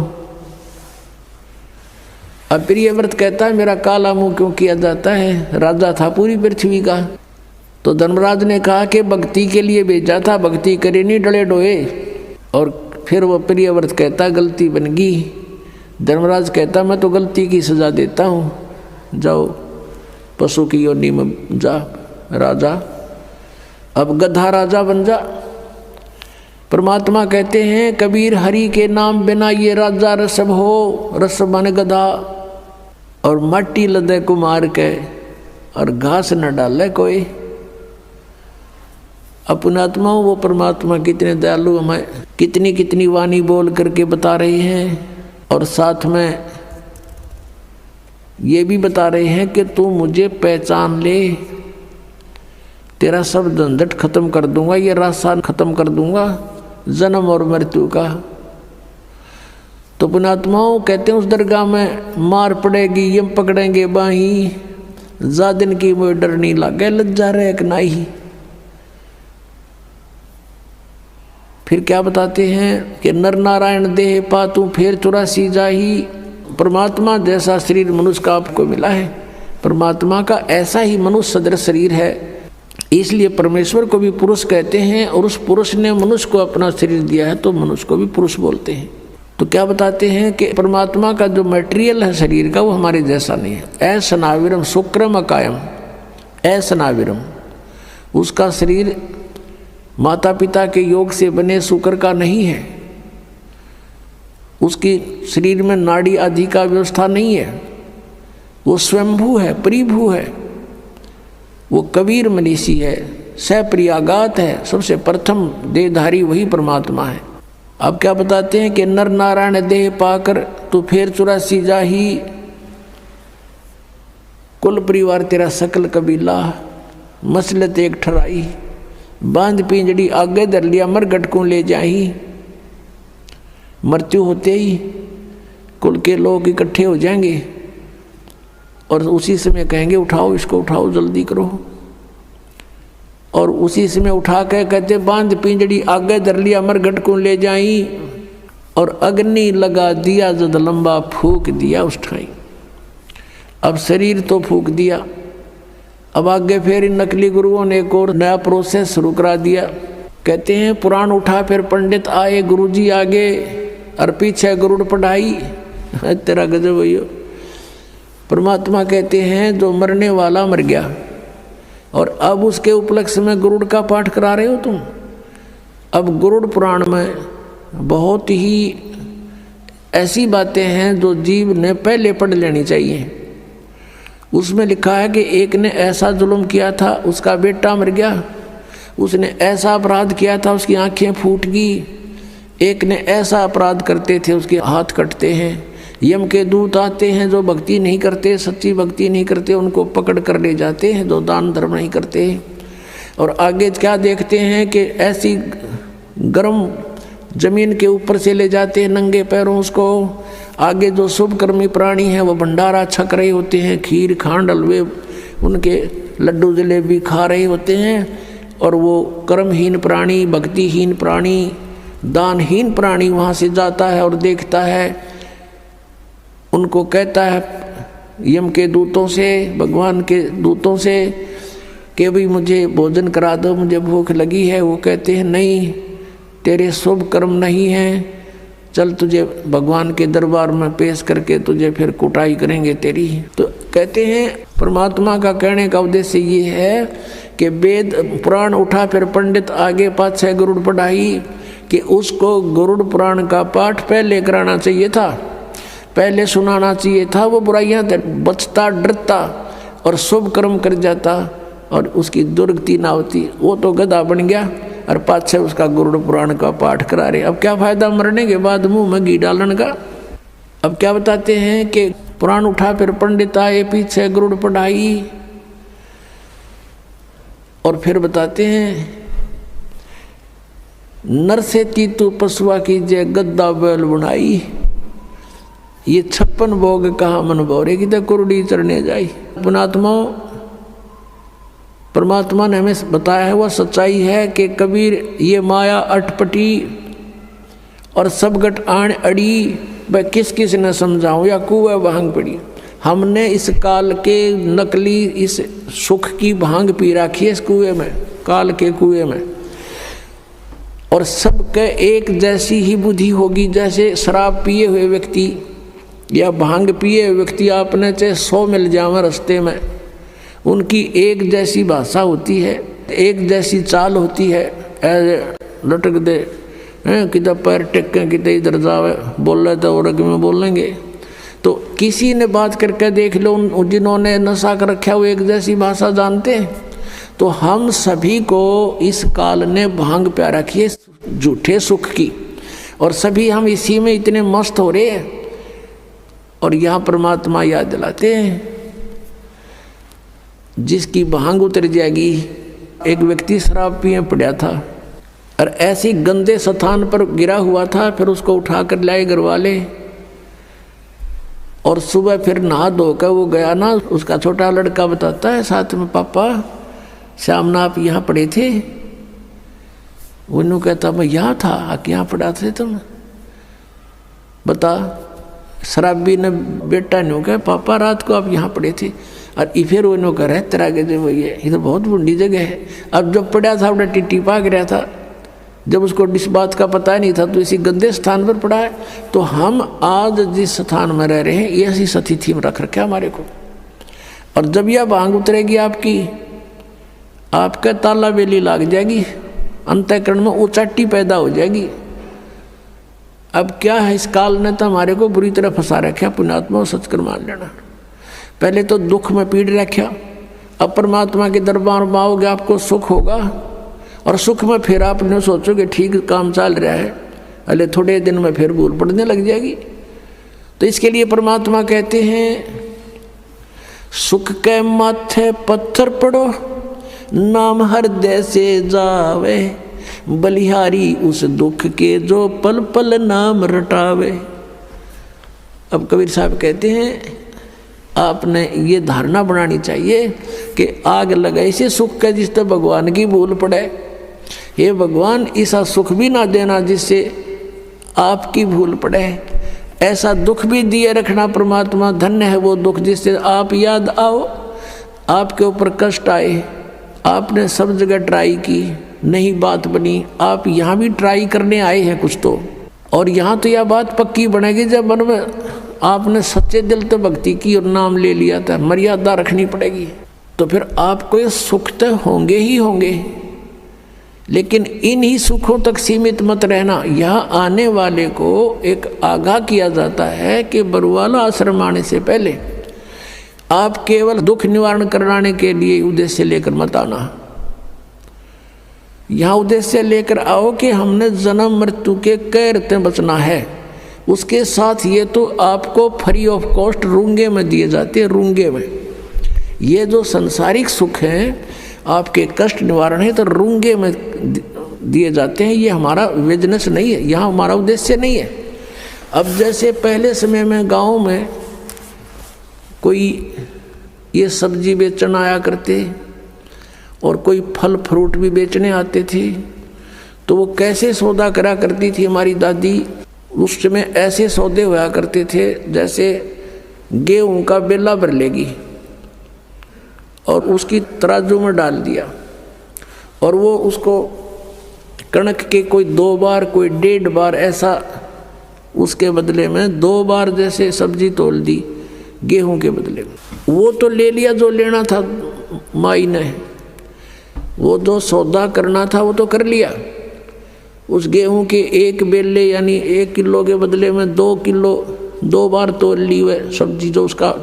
अब प्रियव्रत कहता है मेरा काला मुंह क्यों किया जाता है, राजा था पूरी पृथ्वी का। तो धर्मराज ने कहा कि भक्ति के लिए भेजा था, भक्ति करे नहीं डले डोए। और फिर वो प्रियव्रत कहता गलती बन गई। धर्मराज कहता मैं तो गलती की सजा देता हूँ, जाओ पशु की योनि में जा राजा, अब गधा राजा बन जा। परमात्मा कहते हैं कबीर हरि के नाम बिना ये राजा रसब हो, रसब माने गधा, और माटी लदे को मार के और घास न डाले कोई। अपने आत्माओं वो परमात्मा कितने दयालु हमें कितनी कितनी वाणी बोल करके बता रहे हैं, और साथ में ये भी बता रहे हैं कि तू मुझे पहचान ले, तेरा सब झंझट खत्म कर दूंगा, ये रास्ता खत्म कर दूंगा जन्म और मृत्यु का। तो पुणात्माओं कहते हैं उस दरगाह में मार पड़ेगी, यम पकड़ेंगे बाही, जा दिन की वो डर नहीं लागे, लज्जा रहे एक नाही। फिर क्या बताते हैं कि नर नारायण देह पातू फिर 84 जाही। परमात्मा जैसा शरीर मनुष्य का आपको मिला है, परमात्मा का ऐसा ही मनुष्य सदृश शरीर है, इसलिए परमेश्वर को भी पुरुष कहते हैं, और उस पुरुष ने मनुष्य को अपना शरीर दिया है तो मनुष्य को भी पुरुष बोलते हैं। तो क्या बताते हैं कि परमात्मा का जो मटेरियल है शरीर का वो हमारे जैसा नहीं है। असनाविरम शुक्रम अकायम, असनाविरम, उसका शरीर माता पिता के योग से बने शुक्र का नहीं है, उसकी शरीर में नाड़ी आदि का व्यवस्था नहीं है, वो स्वयंभू है, परिभू है, वो कबीर मनीषी है, सप्रियागात है, सबसे प्रथम देहधारी वही परमात्मा है। अब क्या बताते हैं कि नर नारायण देह पाकर तू फिर 84 जाही, कुल परिवार तेरा सकल कबीला मसलत एक ठराई, बांध पिंजड़ी आगे धर लिया मरगट को ले जाही। मृत्यु होते ही कुल के लोग इकट्ठे हो जाएंगे और उसी समय कहेंगे उठाओ इसको, उठाओ जल्दी करो, और उसी समय उठा के कहते बांध पिंजड़ी आगे धर लिया मरगट को ले जाई, और अग्नि लगा दिया जद लंबा फूक दिया उस ठाई। अब शरीर तो फूक दिया, अब आगे फिर इन नकली गुरुओं ने एक और नया प्रोसेस शुरू करा दिया। कहते हैं पुराण उठा फिर पंडित आए, गुरुजी आगे और पीछे गरुड़ पढ़ाई। तेरा गजब भैया। परमात्मा कहते हैं जो मरने वाला मर गया, और अब उसके उपलक्ष्य में गरुड़ का पाठ करा रहे हो तुम। अब गरुड़ पुराण में बहुत ही ऐसी बातें हैं जो जीव ने पहले पढ़ लेनी चाहिए। उसमें लिखा है कि एक ने ऐसा जुल्म किया था, उसका बेटा मर गया, उसने ऐसा अपराध किया था, उसकी आंखें फूट गई। एक ने ऐसा अपराध करते थे, उसके हाथ कटते हैं। यम के दूत आते हैं जो भक्ति नहीं करते, सच्ची भक्ति नहीं करते, उनको पकड़ कर ले जाते हैं जो दान धर्म नहीं करते। और आगे क्या देखते हैं कि ऐसी गर्म जमीन के ऊपर से ले जाते हैं नंगे पैरों उसको। आगे जो शुभकर्मी प्राणी हैं वो भंडारा छक रहे होते हैं, खीर खांड हलवे उनके लड्डू जलेबी खा रहे होते हैं, और वो कर्महीन प्राणी, भक्तिहीन प्राणी, दानहीन प्राणी वहाँ से जाता है और देखता है, उनको कहता है यम के दूतों से, भगवान के दूतों से कि भाई मुझे भोजन करा दो, मुझे भूख लगी है। वो कहते हैं नहीं, तेरे शुभ कर्म नहीं हैं, चल तुझे भगवान के दरबार में पेश करके तुझे फिर कुटाई करेंगे तेरी। तो कहते हैं परमात्मा का कहने का उद्देश्य ये है कि वेद पुराण उठा फिर पंडित आगे पाछे गरुड़ पढ़ाई, कि उसको गरुड़ पुराण का पाठ पहले कराना चाहिए था, पहले सुनाना चाहिए था। वो बुराइयां बचता डरता और शुभ कर्म कर जाता और उसकी दुर्गति ना होती। वो तो गधा बन गया और पाछे उसका गरुड़ पुराण का पाठ करा रहे। अब क्या फायदा मरने के बाद मुंह में घी डालन का। अब क्या बताते हैं कि पुराण उठा फिर पंडित आए, पीछे गरुड़ पढ़ाई, और फिर बताते हैं नर से तीतु पशुआ कीजिए गद्दा बैल बुनाई। ये 56 भोग कहा मन भोरे की तो कुरडी चढ़ने जाई। परमात्मा ने हमें बताया है वह सच्चाई है कि कबीर ये माया अटपटी और सब गट आण अड़ी, वह किस किस ने समझाऊं या कुएं भांग पड़ी। हमने इस काल के नकली इस सुख की भांग पी रखी है इस कुएं में, काल के कुएं में। और सबके एक जैसी ही बुद्धि होगी। जैसे शराब पिए हुए व्यक्ति या भांग पिए हुए व्यक्ति आपने चाहे 100 मिल जावे रास्ते में, उनकी एक जैसी भाषा होती है, एक जैसी चाल होती है। लटक दे किधर पैर टेके किधर इधर जावे, बोल रहे तो और में बोलेंगे। तो किसी ने बात करके देख लो, जिन्होंने नशा कर रखा वो एक जैसी भाषा जानते हैं। तो हम सभी को इस काल ने भांग प्या रखी है झूठे सुख की, और सभी हम इसी में इतने मस्त हो रहे हैं। और यहाँ परमात्मा याद दिलाते हैं जिसकी भांग उतर जाएगी। एक व्यक्ति शराब पिए पड़ा था और ऐसी गंदे स्थान पर गिरा हुआ था, फिर उसको उठा कर लाए घर वाले। और सुबह फिर नहा धोकर वो गया ना, उसका छोटा लड़का बताता है साथ में, पापा शाम ना आप यहाँ पड़े थे। वो कहता मैं यहाँ था, यहाँ पड़ा थे तुम, बता। शराबी ने बेटा ने कहा पापा रात को आप यहाँ पड़े थे। और फिर वो कह रहे तेरा के जो ये तो बहुत बुढ़ी जगह है। अब जब पड़ा था उन्हें टिट्टी पा गिरा था, जब उसको इस बात का पता नहीं था तो इसी गंदे स्थान पर पड़ा है। तो हम आज जिस स्थान में रह रहे हैं ये ऐसी स्थिति में रख रखा हमारे को। और जब यह भांग उतरेगी आपकी, आपका ताला बेली लाग जाएगी, अंतःकरण में उचाटी पैदा हो जाएगी। अब क्या है, इस काल ने तो हमारे को बुरी तरह फंसा रखा। पुण्यात्मा सच कर मान लेना। पहले तो दुख में पीड़ रखा, अब परमात्मा के दरबार में आओगे आपको सुख होगा। और सुख में फिर आपने सोचोगे ठीक काम चल रहा है, अरे थोड़े दिन में फिर भूल पड़ने लग जाएगी। तो इसके लिए परमात्मा कहते हैं सुख के माथे पत्थर पड़ो, नाम हृदय से जावे, बलिहारी उस दुख के जो पल पल नाम रटावे। अब कबीर साहब कहते हैं आपने ये धारणा बनानी चाहिए कि आग लगाई से सुख का जिससे भगवान की भूल पड़े। हे भगवान ऐसा सुख भी ना देना जिससे आपकी भूल पड़े, ऐसा दुख भी दिए रखना परमात्मा। धन्य है वो दुख जिससे आप याद आओ, आपके ऊपर कष्ट आए, आपने सब जगह ट्राई की, नहीं बात बनी, आप यहाँ भी ट्राई करने आए हैं कुछ तो। और यहाँ तो यह बात पक्की बनेगी जब मन में आपने सच्चे दिल तो भक्ति की और नाम ले लिया था। मर्यादा रखनी पड़ेगी, तो फिर आपको ये सुख तो होंगे ही होंगे, लेकिन इन ही सुखों तक सीमित मत रहना। यहाँ आने वाले को एक आगाह किया जाता है कि बरुवाला आश्रम आने से पहले आप केवल दुख निवारण कराने के लिए उद्देश्य लेकर मत आना। यहाँ उद्देश्य लेकर आओ कि हमने जन्म मृत्यु के कैर से बचना है। उसके साथ ये तो आपको फ्री ऑफ कॉस्ट रूंगे में दिए जाते हैं। रूंगे में ये जो संसारिक सुख हैं, आपके कष्ट निवारण है तो रूंगे में दिए जाते हैं। ये हमारा बिजनेस नहीं है, यहाँ हमारा उद्देश्य नहीं है। अब जैसे पहले समय में गाँव में कोई ये सब्जी बेचने आया करते और कोई फल फ्रूट भी बेचने आते थे, तो वो कैसे सौदा करा करती थी हमारी दादी। उस समय ऐसे सौदे हुआ करते थे जैसे गेहूं का बेला भर लेगी और उसकी तराजू में डाल दिया, और वो उसको कणक के कोई 2 बार कोई 1.5 बार ऐसा उसके बदले में 2 बार जैसे सब्जी तोल दी गेहूं के बदले में। वो तो ले लिया जो लेना था माई ने, वो जो सौदा करना था वो तो कर लिया। उस गेहूं के 1 बेले यानी 1 किलो के बदले में 2 किलो 2 बार तोल ली हुए सब्जी, जो उसका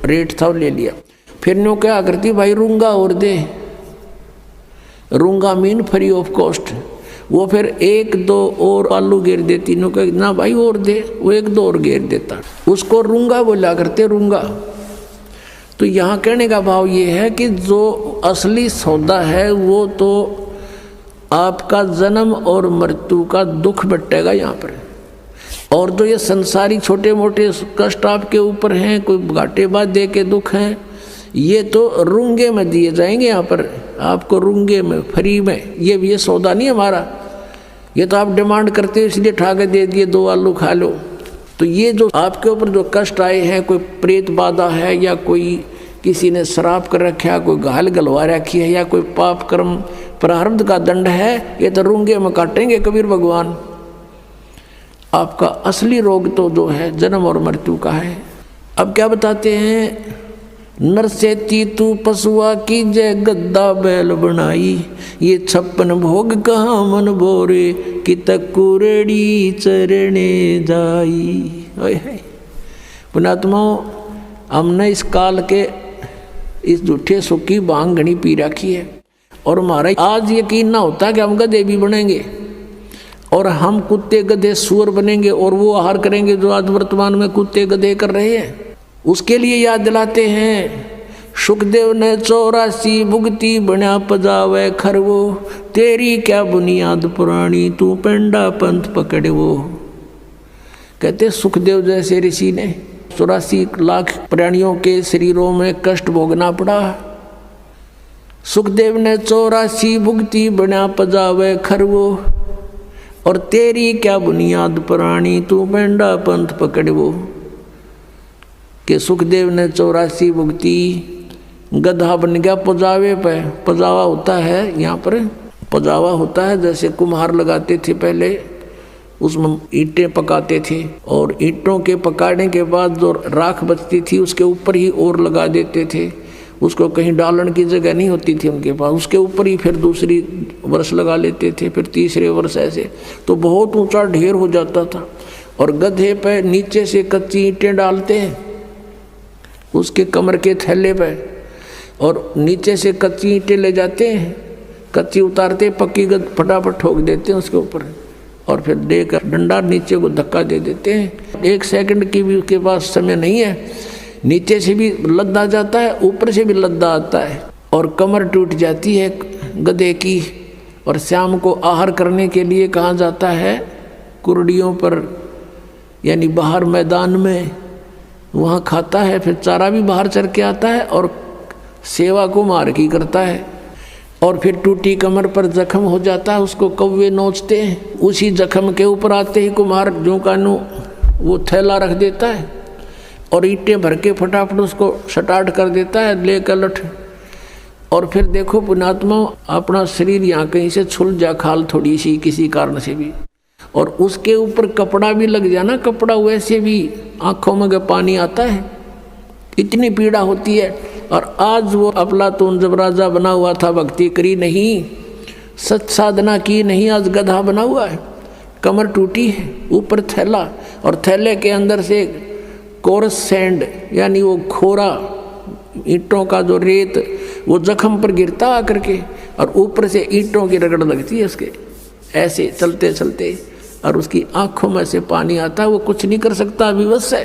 रेट था वो ले लिया। फिर नो क्या करती, भाई रूंगा और दे, रूंगा मीन फ्री ऑफ कॉस्ट। वो फिर 1-2 और आलू घेर देती, नो कह ना भाई और दे, वो 1-2 और घेर देता, उसको रूंगा बोला करते, रूंगा। तो यहाँ कहने का भाव ये है कि जो असली सौदा है वो तो आपका जन्म और मृत्यु का दुख बटेगा यहाँ पर। और जो ये संसारी छोटे मोटे कष्ट आपके ऊपर हैं, कोई घाटे बाधे के दुख हैं, ये तो रूंगे में दिए जाएंगे। यहाँ पर आपको रूंगे में, फ्री में। ये सौदा नहीं हमारा, ये तो आप डिमांड करते हो इसलिए ठा के दे दिए, 2 आलू खा लो। तो ये जो आपके ऊपर जो कष्ट आए हैं, कोई प्रेत बाधा है, या कोई किसी ने श्राप कर रखा है, कोई घायल गलवा रखी है, या कोई पाप कर्म प्रारब्ध का दंड है, ये तो रूंगे में काटेंगे कबीर भगवान। आपका असली रोग तो जो है जन्म और मृत्यु का है। अब क्या बताते हैं, नर से तू पशुआ की जय गद्दा बैल बनाई, ये 56 भोग कहाँ मन बोरे कि तकुरेड़ी चरणे जाई। पुणात्माओं, हमने इस काल के इस झूठे सुख की भांग घनी पी रखी है, और हमारा आज यकीन ना होता कि हम गधे भी बनेंगे, और हम कुत्ते गधे सुअर बनेंगे, और वो आहार करेंगे जो आज वर्तमान में कुत्ते गधे कर रहे हैं। उसके लिए याद दिलाते हैं, सुखदेव ने 84 भुगती बना पजावे खरवो, तेरी क्या बुनियाद पुरानी तू पेंडा पंथ पकड़े वो। कहते सुखदेव जैसे ऋषि ने 84 लाख प्राणियों के शरीरों में कष्ट भोगना पड़ा। सुखदेव ने 84 भुगती बना पजावे खरवो, और तेरी क्या बुनियाद पुरानी तू पेंडा पंथ पकड़े वो। कि सुखदेव ने 84 भुगती, गधा बन गया पजावे पे। पजावा होता है, यहाँ पर पजावा होता है जैसे कुम्हार लगाते थे पहले, उसमें ईंटें पकाते थे, और ईंटों के पकाने के बाद जो राख बचती थी उसके ऊपर ही और लगा देते थे। उसको कहीं डालने की जगह नहीं होती थी उनके पास, उसके ऊपर ही फिर दूसरी वर्ष लगा लेते थे, फिर तीसरे वर्ष ऐसे। तो बहुत ऊंचा ढेर हो जाता था। और गधे पे नीचे से कच्ची ईंटें डालते हैं उसके कमर के थैले पे, और नीचे से कच्ची ईंटें ले जाते हैं, कच्ची उतारते, पक्की फटाफट ठोक देते हैं उसके ऊपर, और फिर देकर डंडा नीचे को धक्का दे देते हैं। 1 सेकंड की भी उसके पास समय नहीं है, नीचे से भी लद्दा जाता है, ऊपर से भी लद्दा आता है, और कमर टूट जाती है गधे की। और शाम को आहार करने के लिए कहाँ जाता है, कुर्डियों पर, यानी बाहर मैदान में, वहाँ खाता है। फिर चारा भी बाहर चर के आता है, और सेवा को मार की करता है। और फिर टूटी कमर पर जख्म हो जाता है, उसको कौवे नोचते हैं। उसी जख्म के ऊपर आते ही कुम्हार जो कानू वो थैला रख देता है, और ईंटें भर के फटाफट उसको स्टार्ट कर देता है, लेकर लठ। और फिर देखो पुणात्मा, अपना शरीर यहाँ कहीं से छुल जा, खाल थोड़ी सी किसी कारण से भी, और उसके ऊपर कपड़ा भी लग जाना, कपड़ा वैसे भी आँखों में पानी आता है, इतनी पीड़ा होती है। और आज वो अफलातून जब राजा बना हुआ था, भक्ति करी नहीं, सच साधना की नहीं, आज गधा बना हुआ है, कमर टूटी है, ऊपर थैला, और थैले के अंदर से कोरस सैंड, यानी वो खोरा ईंटों का जो रेत, वो जख्म पर गिरता आकर के, और ऊपर से ईंटों की रगड़ लगती है उसके, ऐसे चलते चलते, और उसकी आंखों में से पानी आता है, वो कुछ नहीं कर सकता, विवश है।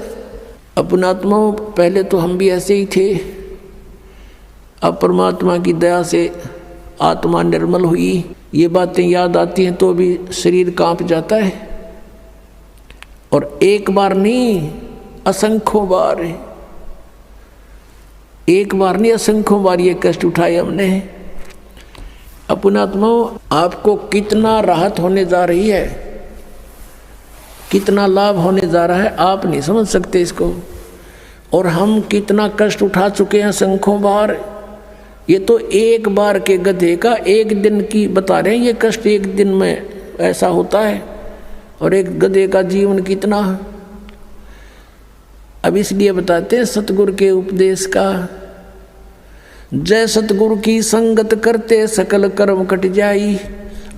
अपनात्मा, पहले तो हम भी ऐसे ही थे, अब परमात्मा की दया से आत्मा निर्मल हुई, ये बातें याद आती हैं तो भी शरीर कांप जाता है। और एक बार नहीं, असंख्यों बार, एक बार नहीं असंख्यों बार ये कष्ट उठाए हमने। अपनात्मा, आपको कितना राहत होने जा रही है, कितना लाभ होने जा रहा है, आप नहीं समझ सकते इसको। और हम कितना कष्ट उठा चुके हैं संख्यों बार। ये तो एक बार के गधे का एक दिन की बता रहे हैं, ये कष्ट एक दिन में ऐसा होता है, और एक गधे का जीवन कितना। अब इसलिए बताते हैं सतगुरु के उपदेश का, जय सतगुरु की संगत करते सकल कर्म कट जाई,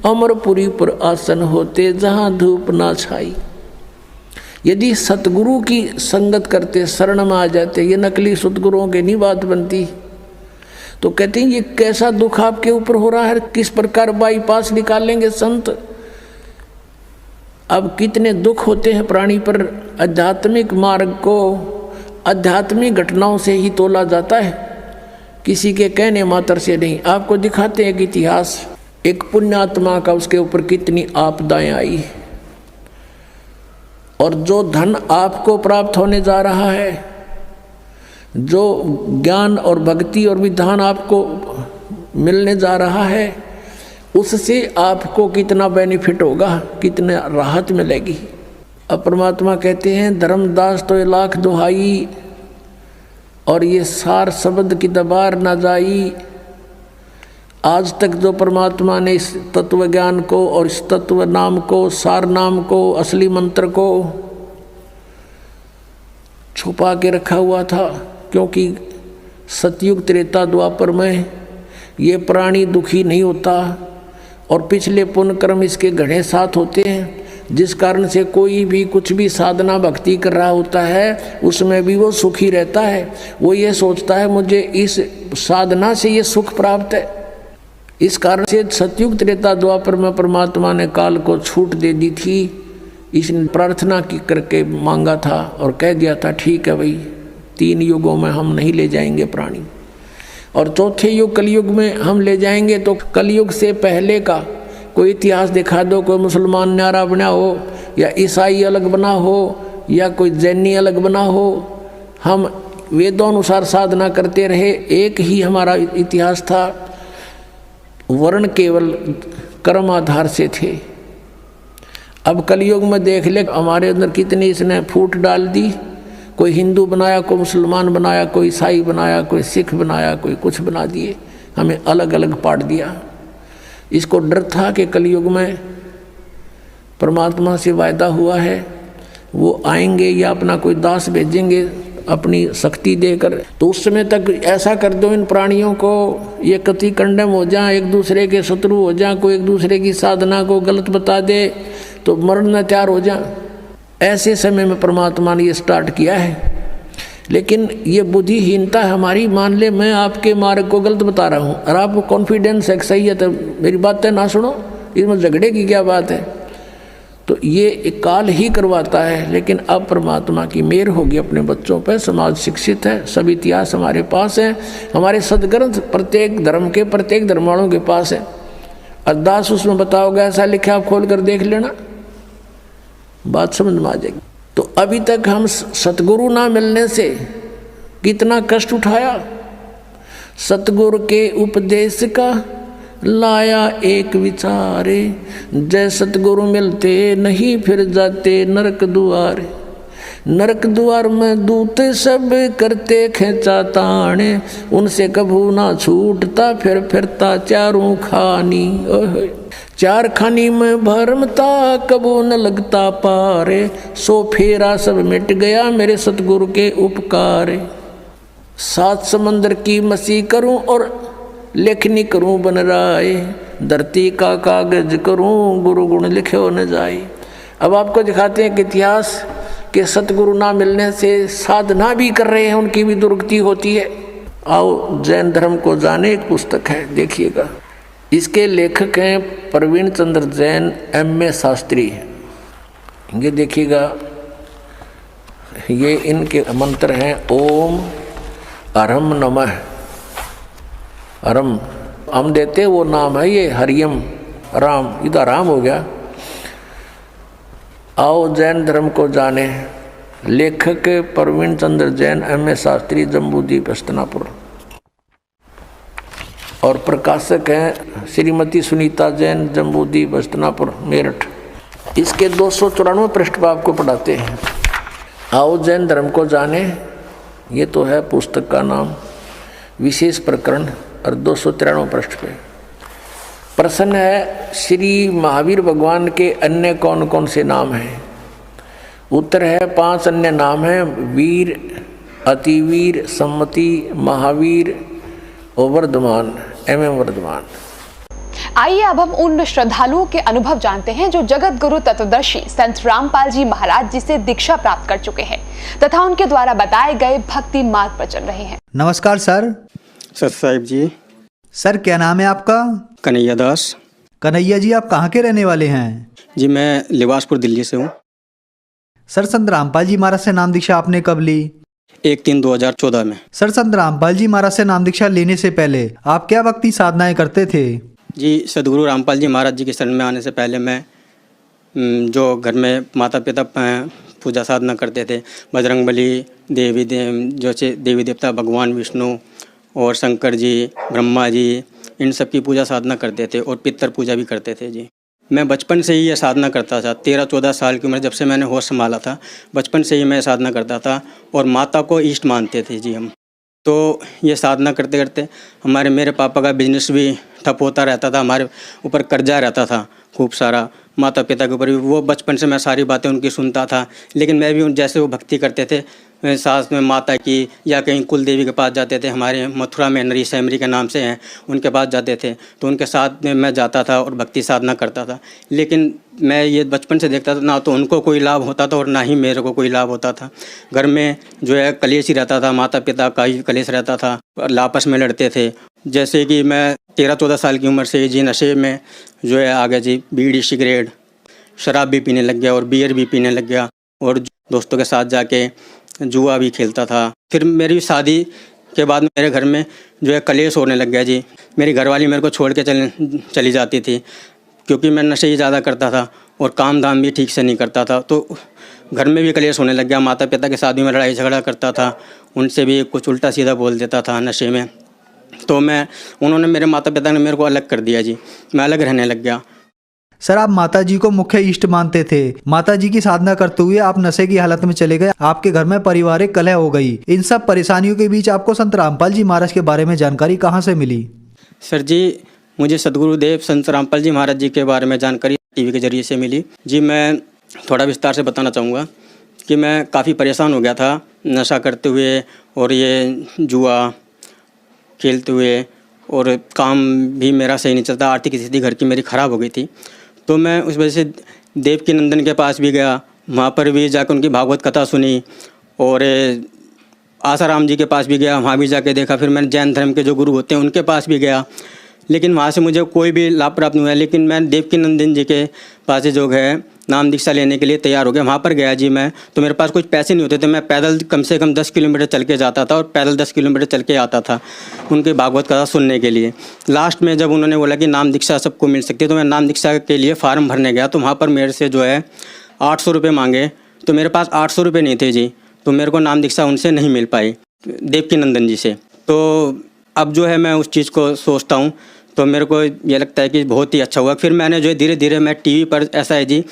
अमरपुरी पर आसन होते जहाँ धूप ना छाई। यदि सतगुरु की संगत करते, शरण में आ जाते, ये नकली सतगुरुओं की नहीं बात बनती। तो कहते हैं ये कैसा दुख आपके ऊपर हो रहा है, किस प्रकार बाईपास निकालेंगे संत। अब कितने दुख होते हैं प्राणी पर। आध्यात्मिक मार्ग को आध्यात्मिक घटनाओं से ही तोला जाता है, किसी के कहने मात्र से नहीं। आपको दिखाते हैं कि इतिहास, एक पुण्यात्मा का उसके ऊपर कितनी आपदाएं आई, और जो धन आपको प्राप्त होने जा रहा है, जो ज्ञान और भक्ति और विधान आपको मिलने जा रहा है, उससे आपको कितना बेनिफिट होगा, कितना राहत मिलेगी। अब परमात्मा कहते हैं धर्मदास तो ये लाख दुहाई और ये सार शब्द की दबार न जाई। आज तक जो परमात्मा ने इस तत्व ज्ञान को और इस तत्व नाम को, सार नाम को, असली मंत्र को छुपा के रखा हुआ था, क्योंकि सतयुग त्रेता द्वापर में ये प्राणी दुखी नहीं होता और पिछले पुण्य कर्म इसके घने साथ होते हैं, जिस कारण से कोई भी कुछ भी साधना भक्ति कर रहा होता है उसमें भी वो सुखी रहता है। वो ये सोचता है मुझे इस साधना से ये सुख प्राप्त है। इस कारण से सतयुग त्रेता द्वापर में परमात्मा ने काल को छूट दे दी थी। इसने प्रार्थना की करके मांगा था और कह दिया था ठीक है भाई, 3 युगों में हम नहीं ले जाएंगे प्राणी, और चौथे युग कलयुग में हम ले जाएंगे। तो कलयुग से पहले का कोई इतिहास दिखा दो, कोई मुसलमान न्यारा बना हो या ईसाई अलग बना हो या कोई जैनी अलग बना हो। हम वेदों अनुसार साधना करते रहे, एक ही हमारा इतिहास था, वर्ण केवल कर्म आधार से थे। अब कलयुग में देख ले हमारे अंदर कितनी इसने फूट डाल दी। कोई हिंदू बनाया, कोई मुसलमान बनाया, कोई ईसाई बनाया, कोई सिख बनाया, कोई कुछ बना दिए, हमें अलग अलग पाट दिया। इसको डर था कि कलयुग में परमात्मा से वायदा हुआ है वो आएंगे या अपना कोई दास भेजेंगे अपनी शक्ति देकर, तो उस समय तक ऐसा कर दो इन प्राणियों को ये कति कंडम हो जाए, एक दूसरे के शत्रु हो जाए, कोई एक दूसरे की साधना को गलत बता दे तो मरना तैयार हो जाए। ऐसे समय में परमात्मा ने ये स्टार्ट किया है। लेकिन ये बुद्धिहीनता हमारी, मान ले मैं आपके मार्ग को गलत बता रहा हूँ और आपको कॉन्फिडेंस है सही है तो मेरी बातें ना सुनो, इसमें झगड़े की क्या बात है। तो ये एक काल ही करवाता है। लेकिन अब परमात्मा की मेहर होगी अपने बच्चों पर, समाज शिक्षित है, सब इतिहास हमारे पास है, हमारे सदग्रंथ प्रत्येक धर्म के प्रत्येक धर्म वालों के पास है। अरदास उसमें बताओगे ऐसा लिखा, आप खोल कर देख लेना, बात समझ में आ जाएगी। तो अभी तक हम सतगुरु ना मिलने से कितना कष्ट उठाया। सतगुरु के उपदेश का लाया एक विचारे, जय सतगुरु मिलते नहीं फिर जाते नरक दुआरे। नरक द्वार में दूत सब करते खेचा ताने, उनसे कभू ना छूटता फिर फिरता चारों खानी। ओहे चार खानी में भरमता कबू न लगता पारे, सो फेरा सब मिट गया मेरे सतगुरु के उपकारे। 7 समंदर की मसी करूं और लेखनी करूं बन राय, धरती का कागज करूं गुरु गुण लिखे न जाए। अब आपको दिखाते हैं कि इतिहास के सतगुरु ना मिलने से साधना भी कर रहे हैं, उनकी भी दुर्गति होती है। आओ जैन धर्म को जाने, एक पुस्तक है देखिएगा, इसके लेखक हैं प्रवीण चंद्र जैन M.A. शास्त्री। ये देखिएगा, ये इनके मंत्र हैं ओम अरम नमः। अरम हम देते वो नाम है, ये हरियम राम, इधर राम हो गया। आओ जैन धर्म को जाने, लेखक प्रवीण चंद्र जैन M.A. शास्त्री, जम्बूद्वीप हस्तिनापुर, और प्रकाशक हैं श्रीमती सुनीता जैन, जम्बूद्वीप हस्तिनापुर मेरठ। इसके 294 पृष्ठ पर आपको पढ़ाते हैं। आओ जैन धर्म को जाने, ये तो है पुस्तक का नाम, विशेष प्रकरण, और 293 पृष्ठ पे प्रश्न है श्री महावीर भगवान के अन्य कौन कौन से नाम हैं। उत्तर है 5 अन्य नाम हैं, वीर, अतिवीर, सम्मति, महावीर और वर्धमान, एवं वर्धमान। आइए अब हम उन श्रद्धालुओं के अनुभव जानते हैं जो जगत गुरु तत्वदर्शी संत रामपाल जी महाराज जी से दीक्षा प्राप्त कर चुके हैं तथा उनके द्वारा बताए गए भक्ति मार्ग पर चल रहे हैं। नमस्कार सर। सर साहिब जी। सर क्या नाम है आपका? कन्हैया दास। कन्हैया जी, आप कहाँ के रहने वाले हैं? जी मैं लिबासपुर दिल्ली से हूँ। सर संत रामपाल जी महाराज से नाम दीक्षा आपने कब ली? 1/3/2014 में। सर संत रामपाल जी महाराज से नाम दीक्षा लेने से पहले आप क्या भक्ति साधनाएं करते थे? जी सदगुरु रामपाल जी महाराज जी के शरण में आने से पहले मैं जो घर में माता पिता पूजा साधना करते थे। बजरंगबली, देवी देवता भगवान विष्णु और शंकर जी, ब्रह्मा जी, इन सब की पूजा साधना करते थे और पितर पूजा भी करते थे जी। मैं बचपन से ही ये साधना करता था। 13-14 साल की उम्र जब से मैंने होश संभाला था, बचपन से ही मैं साधना करता था और माता को इष्ट मानते थे जी हम। तो ये साधना करते करते मेरे पापा का बिजनेस भी ठप होता रहता था, हमारे ऊपर कर्जा रहता था खूब सारा, माता पिता के ऊपर भी। वो बचपन से मैं सारी बातें उनकी सुनता था, लेकिन मैं भी उन जैसे वो भक्ति करते थे सास में माता की, या कहीं कुल देवी के पास जाते थे, हमारे मथुरा में नरी सैमरी के नाम से हैं, उनके पास जाते थे, तो उनके साथ में मैं जाता था और भक्ति साधना करता था। लेकिन मैं ये बचपन से देखता था, ना तो उनको कोई लाभ होता था और ना ही मेरे को कोई लाभ होता था। घर में जो है कलेश ही रहता था, माता पिता का ही कलेश रहता था और आपस में लड़ते थे। जैसे कि मैं 13-14 साल की उम्र से जी नशे में जो है आ गया जी, बीड़ी सिगरेट शराब भी पीने लग गया और बियर भी पीने लग गया और दोस्तों के साथ जाके जुआ भी खेलता था। फिर मेरी शादी के बाद मेरे घर में जो है कलेश होने लग गया जी। मेरी घरवाली मेरे को छोड़ के चली जाती थी, क्योंकि मैं नशे ही ज़्यादा करता था और काम धाम भी ठीक से नहीं करता था, तो घर में भी कलेश होने लग गया। माता पिता के साथ भी मैं लड़ाई झगड़ा करता था, उनसे भी कुछ उल्टा सीधा बोल देता था नशे में। तो उन्होंने मेरे माता पिता ने मेरे को अलग कर दिया जी, मैं अलग रहने लग गया। सर, आप माता जी को मुख्य इष्ट मानते थे। माता जी की साधना करते हुए आप नशे की हालत में चले गए, आपके घर में पारिवारिक कलह हो गई। इन सब परेशानियों के बीच आपको संत रामपाल जी महाराज के बारे में जानकारी कहाँ से मिली? सर जी, मुझे सदगुरुदेव संत रामपाल जी महाराज जी के बारे में जानकारी टीवी के जरिए से मिली जी। मैं थोड़ा विस्तार से बताना चाहूँगा कि मैं काफ़ी परेशान हो गया था नशा करते हुए और ये जुआ खेलते हुए, और काम भी मेरा सही नहीं चलता, आर्थिक स्थिति घर की मेरी ख़राब हो गई थी। तो मैं उस वजह से देवकी नंदन के पास भी गया, वहाँ पर भी जाकर उनकी भागवत कथा सुनी, और आसाराम जी के पास भी गया, वहाँ भी जाके देखा। फिर मैंने जैन धर्म के जो गुरु होते हैं उनके पास भी गया, लेकिन वहाँ से मुझे कोई भी लाभ प्राप्त नहीं हुआ। लेकिन मैं देवकी नंदन जी के पास जो है नाम दीक्षा लेने के लिए तैयार हो गया। वहाँ पर गया जी मैं, तो मेरे पास कुछ पैसे नहीं होते थे। मैं पैदल कम से कम 10 किलोमीटर चल के जाता था और पैदल 10 किलोमीटर चल के आता था उनके भागवत कथा सुनने के लिए। लास्ट में जब उन्होंने बोला कि नाम दीक्षा सबको मिल सकती है, तो मैं नाम दीक्षा के लिए फ़ार्म भरने गया, तो वहाँ पर मेरे से जो है 800 रुपये मांगे। तो मेरे पास 800 रुपये नहीं थे जी, तो मेरे को नाम दीक्षा उनसे नहीं मिल पाई, देवकी नंदन जी से। तो अब जो है मैं उस चीज़ को सोचता हूँ तो मेरे को ये लगता है कि बहुत ही अच्छा हुआ। फिर मैंने जो है धीरे धीरे मैं टीवी पर, ऐसा है जी,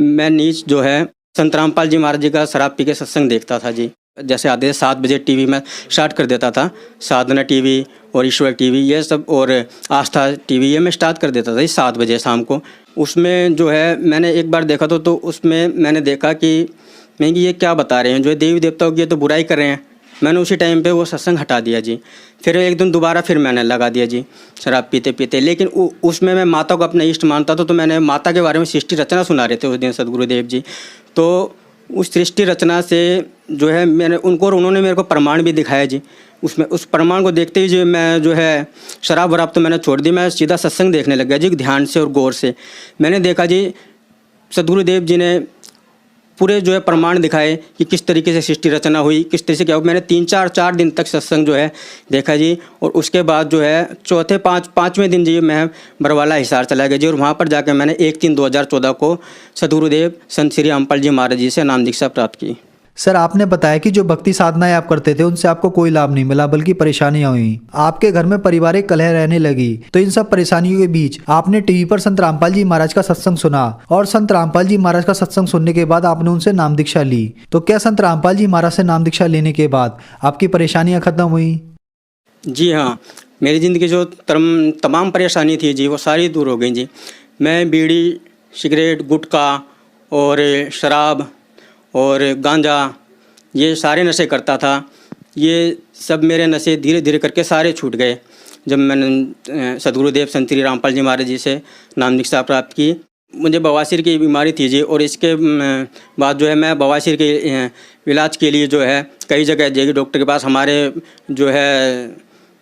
मैं नीच जो है संत रामपाल जी महाराज जी का शराब पी के सत्संग देखता था जी। जैसे आते थे 7 बजे टीवी में स्टार्ट कर देता था, साधना टीवी और ईश्वर टीवी ये सब, और आस्था टीवी, ये मैं स्टार्ट कर देता था 7 बजे शाम को। उसमें जो है मैंने एक बार देखा तो उसमें मैंने देखा कि ये क्या बता रहे हैं, जो है देवी देवताओं की ये तो बुराई कर रहे हैं। मैंने उसी टाइम पे वो सत्संग हटा दिया जी। फिर एक दिन दोबारा फिर मैंने लगा दिया जी शराब पीते पीते। लेकिन उसमें मैं माता को अपना इष्ट मानता था, तो मैंने माता के बारे में सृष्टि रचना सुना रहे थे उस दिन सदगुरुदेव जी। तो उस सृष्टि रचना से जो है मैंने उनको, और उन्होंने मेरे को प्रमाण भी दिखाया जी। उसमें उस प्रमाण को देखते ही जो मैं जो है शराब वराब तो मैंने छोड़ दी, मैं सीधा सत्संग देखने लग गया जी, ध्यान से और गौर से। मैंने देखा जी सदगुरुदेव जी ने पूरे जो है प्रमाण दिखाए कि किस तरीके से सृष्टि रचना हुई, किस तरीके से क्या हुआ। मैंने 3-4 दिन तक सत्संग जो है देखा जी, और उसके बाद जो है चौथे पाँचवें दिन जी मैं बरवाला हिसार चला गया जी, और वहाँ पर जाकर मैंने 1/3/2014 को सदगुरुदेव संत श्री रामपाल जी महाराज जी से नाम दीक्षा प्राप्त की। सर, आपने बताया कि जो भक्ति साधनाएं आप करते थे उनसे आपको कोई लाभ नहीं मिला, बल्कि परेशानियां हुई। आपके घर में पारिवारिक कलह रहने लगी, तो इन सब परेशानियों के बीच आपने टीवी पर संत रामपाल जी महाराज का सत्संग सुना, और संत रामपाल जी महाराज का सत्संग सुनने के बाद आपने उनसे नाम दीक्षा ली। तो क्या संत रामपाल जी महाराज से नाम दीक्षा लेने के बाद आपकी परेशानियां खत्म हुई? जी हाँ, मेरी ज़िंदगी जो तमाम परेशानी थी जी, वो सारी दूर हो गई जी। मैं बीड़ी सिगरेट गुटखा और शराब और गांजा ये सारे नशे करता था। ये सब मेरे नशे धीरे धीरे करके सारे छूट गए जब मैंने सदगुरुदेव संत श्री रामपाल जी महाराज जी से नाम दीक्षा प्राप्त की। मुझे बवासीर की बीमारी थी जी, और इसके बाद जो है मैं बवासीर के इलाज के लिए जो है कई जगह जेगी डॉक्टर के पास, हमारे जो है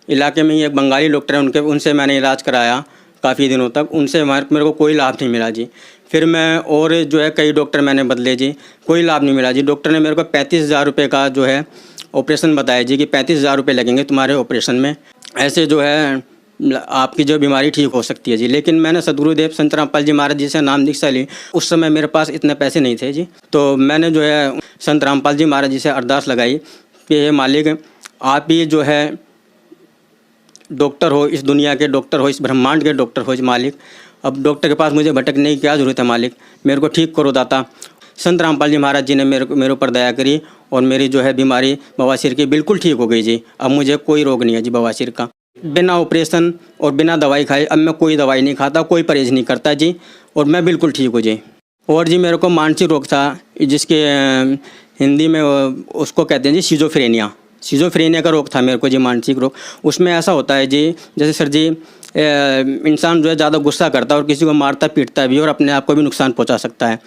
इलाके में ही एक बंगाली डॉक्टर है, उनसे मैंने इलाज कराया काफ़ी दिनों तक। उनसे मेरे को कोई लाभ नहीं मिला जी। फिर मैं और जो है कई डॉक्टर मैंने बदले जी, कोई लाभ नहीं मिला जी। डॉक्टर ने मेरे को 35,000 रुपये का जो है ऑपरेशन बताया जी, कि 35,000 रुपये लगेंगे तुम्हारे ऑपरेशन में। ऐसे जो है आपकी जो बीमारी ठीक हो सकती है जी। लेकिन मैंने सदगुरुदेव संत रामपाल जी महाराज जी से नाम दीक्षा ली। उस समय मेरे पास इतने पैसे नहीं थे जी, तो मैंने जो है संत रामपाल जी महाराज जी से अरदास लगाई कि हे मालिक, आप ही जो है डॉक्टर हो, इस दुनिया के डॉक्टर हो, इस ब्रह्मांड के डॉक्टर हो जी मालिक। अब डॉक्टर के पास मुझे भटकने की क्या ज़रूरत है मालिक, मेरे को ठीक करो दाता। संत रामपाल जी महाराज जी ने मेरे ऊपर दया करी और मेरी जो है बीमारी बवासीर की बिल्कुल ठीक हो गई जी। अब मुझे कोई रोग नहीं है जी बवासीर का। बिना ऑपरेशन और बिना दवाई खाए अब मैं कोई दवाई नहीं खाता, कोई परहेज नहीं करता जी, और मैं बिल्कुल ठीक हूँ जी। और जी मेरे को मानसिक रोग था, जिसके हिंदी में उसको कहते हैं जी शिजोफ्रेनिया। शिजोफ्रेनिया का रोग था मेरे को जी, मानसिक रोग। उसमें ऐसा होता है जी, जैसे सर जी इंसान जो है ज़्यादा गुस्सा करता है और किसी को मारता पीटता भी और अपने आप को भी नुकसान पहुंचा सकता है।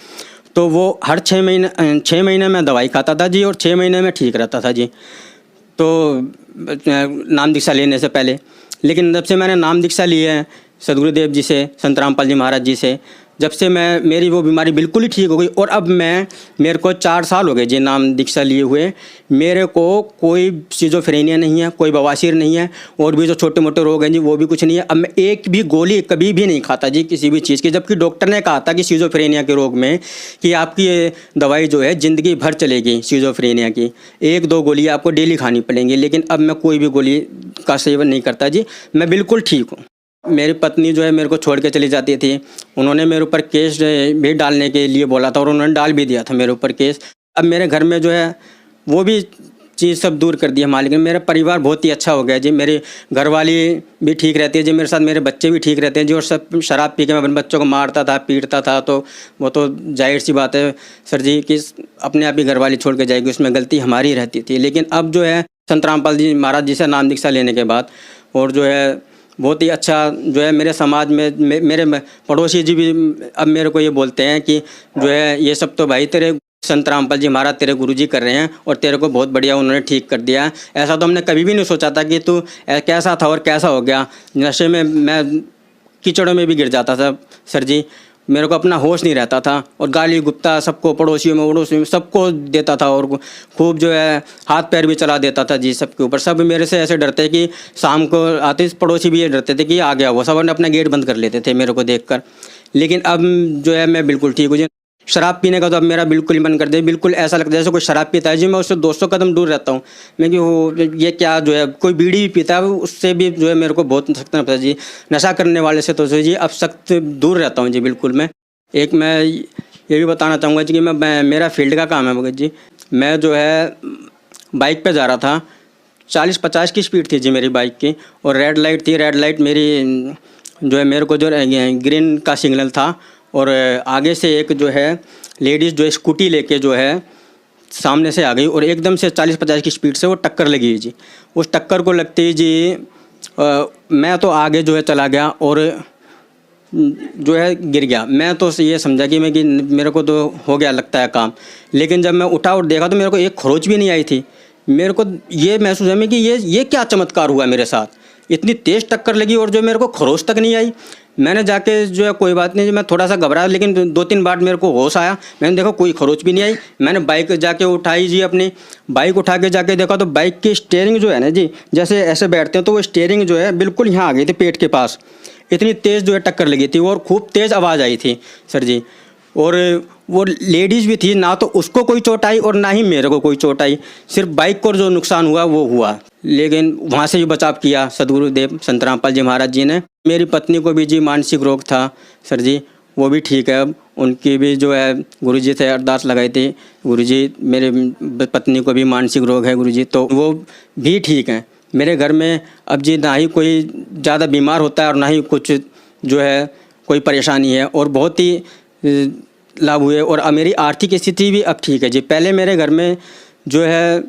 तो वो हर 6 महीने में दवाई खाता था जी, और 6 महीने में ठीक रहता था जी, तो नाम दीक्षा लेने से पहले। लेकिन जब से मैंने नाम दीक्षा ली है सदगुरुदेव जी से, संत रामपाल जी महाराज जी से, जब से मेरी वो बीमारी बिल्कुल ही ठीक हो गई। और अब मेरे को 4 साल हो गए जी नाम दीक्षा लिए हुए। मेरे को कोई शिजोफ्रेनिया नहीं है, कोई बवासीर नहीं है, और भी जो छोटे मोटे रोग हैं जी वो भी कुछ नहीं है। अब मैं एक भी गोली कभी भी नहीं खाता जी किसी भी चीज़ की, जबकि डॉक्टर ने कहा था कि शिजोफ्रेनिया के रोग में कि आपकी ये दवाई जो है ज़िंदगी भर चलेगी शिजोफ्रेनिया की, 1-2 गोली आपको डेली खानी पड़ेंगी। लेकिन अब मैं कोई भी गोली का सेवन नहीं करता जी, मैं बिल्कुल ठीक हूँ। मेरी पत्नी जो है मेरे को छोड़ के चली जाती थी। उन्होंने मेरे ऊपर केस भी डालने के लिए बोला था और उन्होंने डाल भी दिया था मेरे ऊपर केस। अब मेरे घर में जो है वो भी चीज़ सब दूर कर दी है मालिक ने। मेरा परिवार बहुत ही अच्छा हो गया जी, मेरी घरवाली भी ठीक रहती है जी, मेरे साथ मेरे बच्चे भी ठीक रहते हैं जी। और सब शराब पी के मैं अपने बच्चों को मारता था, पीटता था, तो वो तो जाहिर सी बात है सर जी कि अपने आप ही घरवाली छोड़ के जाएगी, उसमें गलती हमारी रहती थी। लेकिन अब जो है संत रामपाल जी महाराज जी से नाम दीक्षा लेने के बाद, और जो है बहुत ही अच्छा जो है मेरे समाज में मेरे पड़ोसी जी भी अब मेरे को ये बोलते हैं कि जो है ये सब तो भाई तेरे संत रामपाल जी महाराज तेरे गुरुजी कर रहे हैं और तेरे को बहुत बढ़िया उन्होंने ठीक कर दिया। ऐसा तो हमने कभी भी नहीं सोचा था कि तू कैसा था और कैसा हो गया। नशे में मैं कीचड़ों में भी गिर जाता था सर जी, मेरे को अपना होश नहीं रहता था, और गाली गुप्ता सबको, पड़ोसियों में उड़ोसियों में सबको देता था, और खूब जो है हाथ पैर भी चला देता था जी सबके ऊपर। सब मेरे से ऐसे डरते कि शाम को आते पड़ोसी भी ये डरते थे कि आ गया वो, सब अपना गेट बंद कर लेते थे मेरे को देखकर। लेकिन अब जो है मैं बिल्कुल ठीक हूँ जी। शराब पीने का तो अब मेरा बिल्कुल ही मन कर दे, बिल्कुल ऐसा लगता है जैसे कोई शराब पीता है जी, मैं उससे 200 कदम दूर रहता हूँ। मैं कि वो ये क्या जो है कोई बीड़ी भी पीता है उससे भी जो है मेरे को बहुत सख्त नफरत है जी। नशा करने वाले से तो जी अब सख्त दूर रहता हूँ जी बिल्कुल। मैं ये भी बताना चाहूँगा जी कि मैं मेरा फील्ड का काम है भगत जी। मैं जो है बाइक पे जा रहा था, 40-50 की स्पीड थी जी मेरी बाइक की, और रेड लाइट थी। रेड लाइट मेरी जो है मेरे को जो ग्रीन का सिग्नल था, और आगे से एक जो है लेडीज़ जो है स्कूटी लेके जो है सामने से आ गई, और एकदम से 40-50 की स्पीड से वो टक्कर लगी जी। उस टक्कर को लगते ही जी मैं तो आगे जो है चला गया और जो है गिर गया। मैं तो ये समझा कि मेरे को तो हो गया लगता है काम। लेकिन जब मैं उठा और देखा तो मेरे को एक खरोच भी नहीं आई थी। मेरे को ये महसूस है कि ये क्या चमत्कार हुआ मेरे साथ, इतनी तेज़ टक्कर लगी और जो मेरे को खरोच तक नहीं आई। मैंने जाके जो है कोई बात नहीं, मैं थोड़ा सा घबराया, लेकिन 2-3 बार मेरे को होश आया। मैंने देखा कोई खरोच भी नहीं आई। मैंने बाइक जाके उठाई जी, अपनी बाइक उठा के जाके देखा तो बाइक की स्टीयरिंग जो है ना जी, जैसे ऐसे बैठते हैं तो वो स्टीयरिंग जो है बिल्कुल यहाँ आ गई थी पेट के पास। इतनी तेज़ जो है टक्कर लगी थी और खूब तेज़ आवाज़ आई थी सर जी। और वो लेडीज़ भी थी, ना तो उसको कोई चोट आई और ना ही मेरे को कोई चोट आई, सिर्फ बाइक को जो नुकसान हुआ वो हुआ। लेकिन वहाँ से भी बचाव किया सदगुरुदेव संत रामपाल जी महाराज जी ने। मेरी पत्नी को भी जी मानसिक रोग था सर जी, वो भी ठीक है अब। उनकी भी जो है गुरुजी से अरदास लगाई थी, गुरुजी मेरे पत्नी को भी मानसिक रोग है गुरुजी, तो वो भी ठीक हैं। मेरे घर में अब जी ना ही कोई ज़्यादा बीमार होता है और ना ही कुछ जो है कोई परेशानी है, और बहुत ही लाभ हुए। और मेरी आर्थिक स्थिति भी अब ठीक है जी। पहले मेरे घर में जो है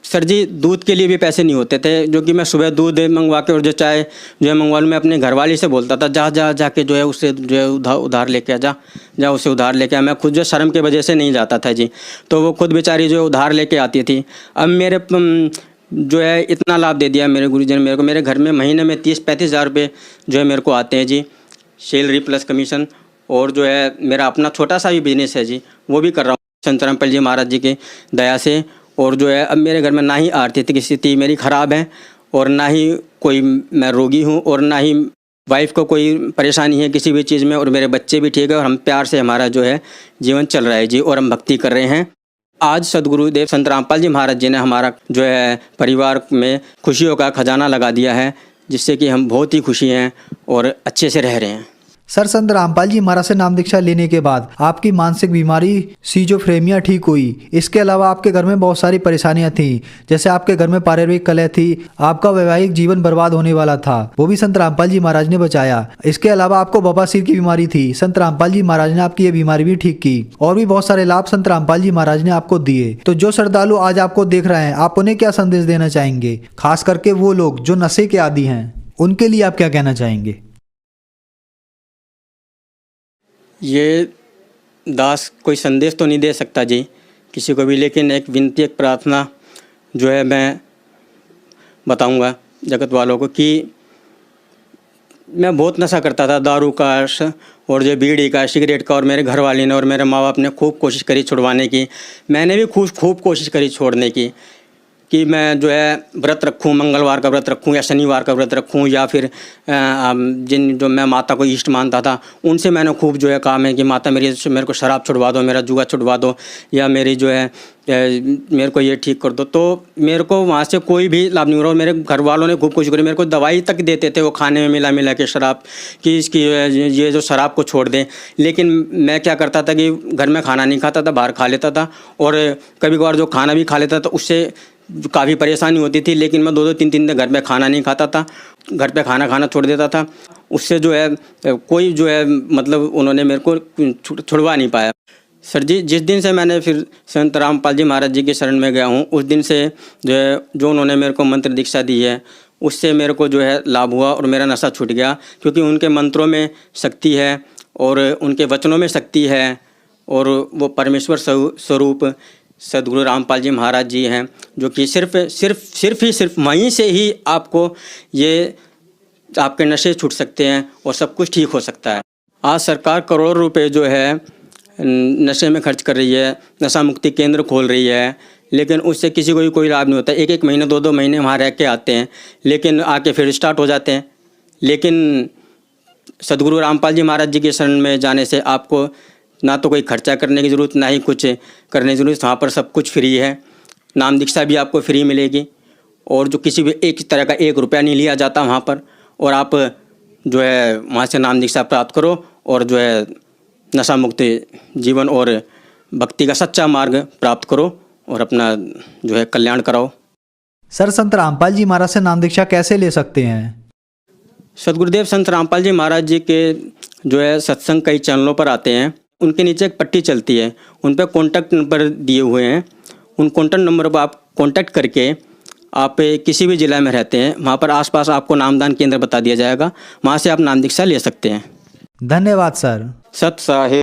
सर जी दूध के लिए भी पैसे नहीं होते थे, जो कि मैं सुबह दूध मंगवा के और जो चाय जो है मंगवा लूँ, मैं अपने घरवाली से बोलता था जाके जो है उससे जो है उधार लेके आ, जा उससे उधार लेके आ। मैं खुद जो शर्म के वजह से नहीं जाता था जी, तो वो खुद बेचारी जो है उधार लेके आती थी। अब मेरे जो है इतना लाभ दे दिया मेरे गुरुजी ने मेरे को। मेरे घर में महीने में 30-35 हज़ार रुपये जो है मेरे को आते हैं जी, सैलरी प्लस कमीशन। और जो है मेरा अपना छोटा सा भी बिजनेस है जी, वो भी कर रहा हूँ संत रामपाल जी महाराज जी की दया से। और जो है अब मेरे घर में ना ही आर्थिक स्थिति मेरी ख़राब है, और ना ही कोई मैं रोगी हूँ और ना ही वाइफ को कोई परेशानी है किसी भी चीज़ में, और मेरे बच्चे भी ठीक है और हम प्यार से हमारा जो है जीवन चल रहा है जी, और हम भक्ति कर रहे हैं। आज सदगुरुदेव संत रामपाल जी महाराज जी ने हमारा जो है परिवार में खुशियों का खजाना लगा दिया है, जिससे कि हम बहुत ही खुशी हैं और अच्छे से रह रहे हैं। सर, संत रामपाल जी महाराज से नाम दीक्षा लेने के बाद आपकी मानसिक बीमारी सिजोफ्रेनिया ठीक हुई। इसके अलावा आपके घर में बहुत सारी परेशानियां थी, जैसे आपके घर में पारिवारिक कलह थी, आपका वैवाहिक जीवन बर्बाद होने वाला था, वो भी संत रामपाल जी महाराज ने बचाया। इसके अलावा आपको बवासीर की बीमारी थी, संत रामपाल जी महाराज ने आपकी ये बीमारी भी ठीक की, और भी बहुत सारे लाभ संत रामपाल जी महाराज ने आपको दिए। तो जो श्रद्धालु आज आपको देख रहे हैं, आप उन्हें क्या संदेश देना चाहेंगे? खास करके वो लोग जो नशे के आदी हैं, उनके लिए आप क्या कहना चाहेंगे? ये दास कोई संदेश तो नहीं दे सकता जी किसी को भी, लेकिन एक विनती, एक प्रार्थना जो है मैं बताऊंगा जगत वालों को कि मैं बहुत नशा करता था, दारू का और जो बीड़ी का, सिगरेट का, और मेरे घर वाले ने और मेरे माँ बाप ने खूब कोशिश करी छुड़वाने की। मैंने भी खूब कोशिश करी छोड़ने की, कि मैं जो है व्रत रखूं, मंगलवार का व्रत रखूं या शनिवार का व्रत रखूं, या फिर जो मैं माता को इष्ट मानता था उनसे मैंने खूब जो है काम है कि माता मेरे को शराब छुड़वा दो, मेरा जुआ छुड़वा दो, या मेरी जो है मेरे को ये ठीक कर दो। तो मेरे को वहाँ से कोई भी लाभ नहीं हो रहा, और मेरे घर वालों ने खूब कोशिश करी, मेरे को दवाई तक देते थे वो खाने में मिला के शराब कि इसकी ये जो शराब को छोड़ दें। लेकिन मैं क्या करता था कि घर में खाना नहीं खाता था, बाहर खा लेता था, और कभी कभार जो खाना भी खा लेता था उससे काफ़ी परेशानी होती थी। लेकिन मैं 2-3 दिन घर में खाना नहीं खाता था, घर पे खाना छोड़ देता था। उससे जो है कोई जो है मतलब उन्होंने मेरे को छुड़वा नहीं पाया। सर जी, जिस दिन से मैंने फिर संत रामपाल जी महाराज जी के शरण में गया हूँ, उस दिन से जो उन्होंने मेरे को मंत्र दीक्षा दी है, उससे मेरे को जो है लाभ हुआ और मेरा नशा छूट गया। क्योंकि उनके मंत्रों में शक्ति है और उनके वचनों में शक्ति है, और वो परमेश्वर स्वरूप सदगुरु रामपाल जी महाराज जी हैं, जो कि सिर्फ वहीं से ही आपको ये आपके नशे छूट सकते हैं और सब कुछ ठीक हो सकता है। आज सरकार करोड़ों रुपए जो है नशे में खर्च कर रही है, नशा मुक्ति केंद्र खोल रही है, लेकिन उससे किसी को भी कोई लाभ नहीं होता। 1-1 महीने 2-2 महीने वहाँ रह के आते हैं, लेकिन आके फिर स्टार्ट हो जाते हैं। लेकिन सदगुरु रामपाल जी महाराज जी के शरण में जाने से आपको ना तो कोई खर्चा करने की ज़रूरत, ना ही कुछ करने की ज़रूरत। वहाँ पर सब कुछ फ्री है। नाम दीक्षा भी आपको फ्री मिलेगी, और जो किसी भी एक तरह का 1 रुपया नहीं लिया जाता वहाँ पर। और आप जो है वहाँ से नाम दीक्षा प्राप्त करो और जो है नशा मुक्त जीवन और भक्ति का सच्चा मार्ग प्राप्त करो और अपना जो है कल्याण कराओ। सर, संत रामपाल जी महाराज से नाम दीक्षा कैसे ले सकते हैं? सदगुरुदेव संत रामपाल जी महाराज जी के जो है सत्संग कई चैनलों पर आते हैं। उनके नीचे एक पट्टी चलती है, उन पर कॉन्टैक्ट नंबर दिए हुए हैं। उन कॉन्टैक्ट नंबर पर आप कॉन्टैक्ट करके, आप किसी भी ज़िला में रहते हैं, वहाँ पर आसपास आपको नामदान केंद्र बता दिया जाएगा, वहाँ से आप नाम दीक्षा ले सकते हैं। धन्यवाद सर। सत साहिब।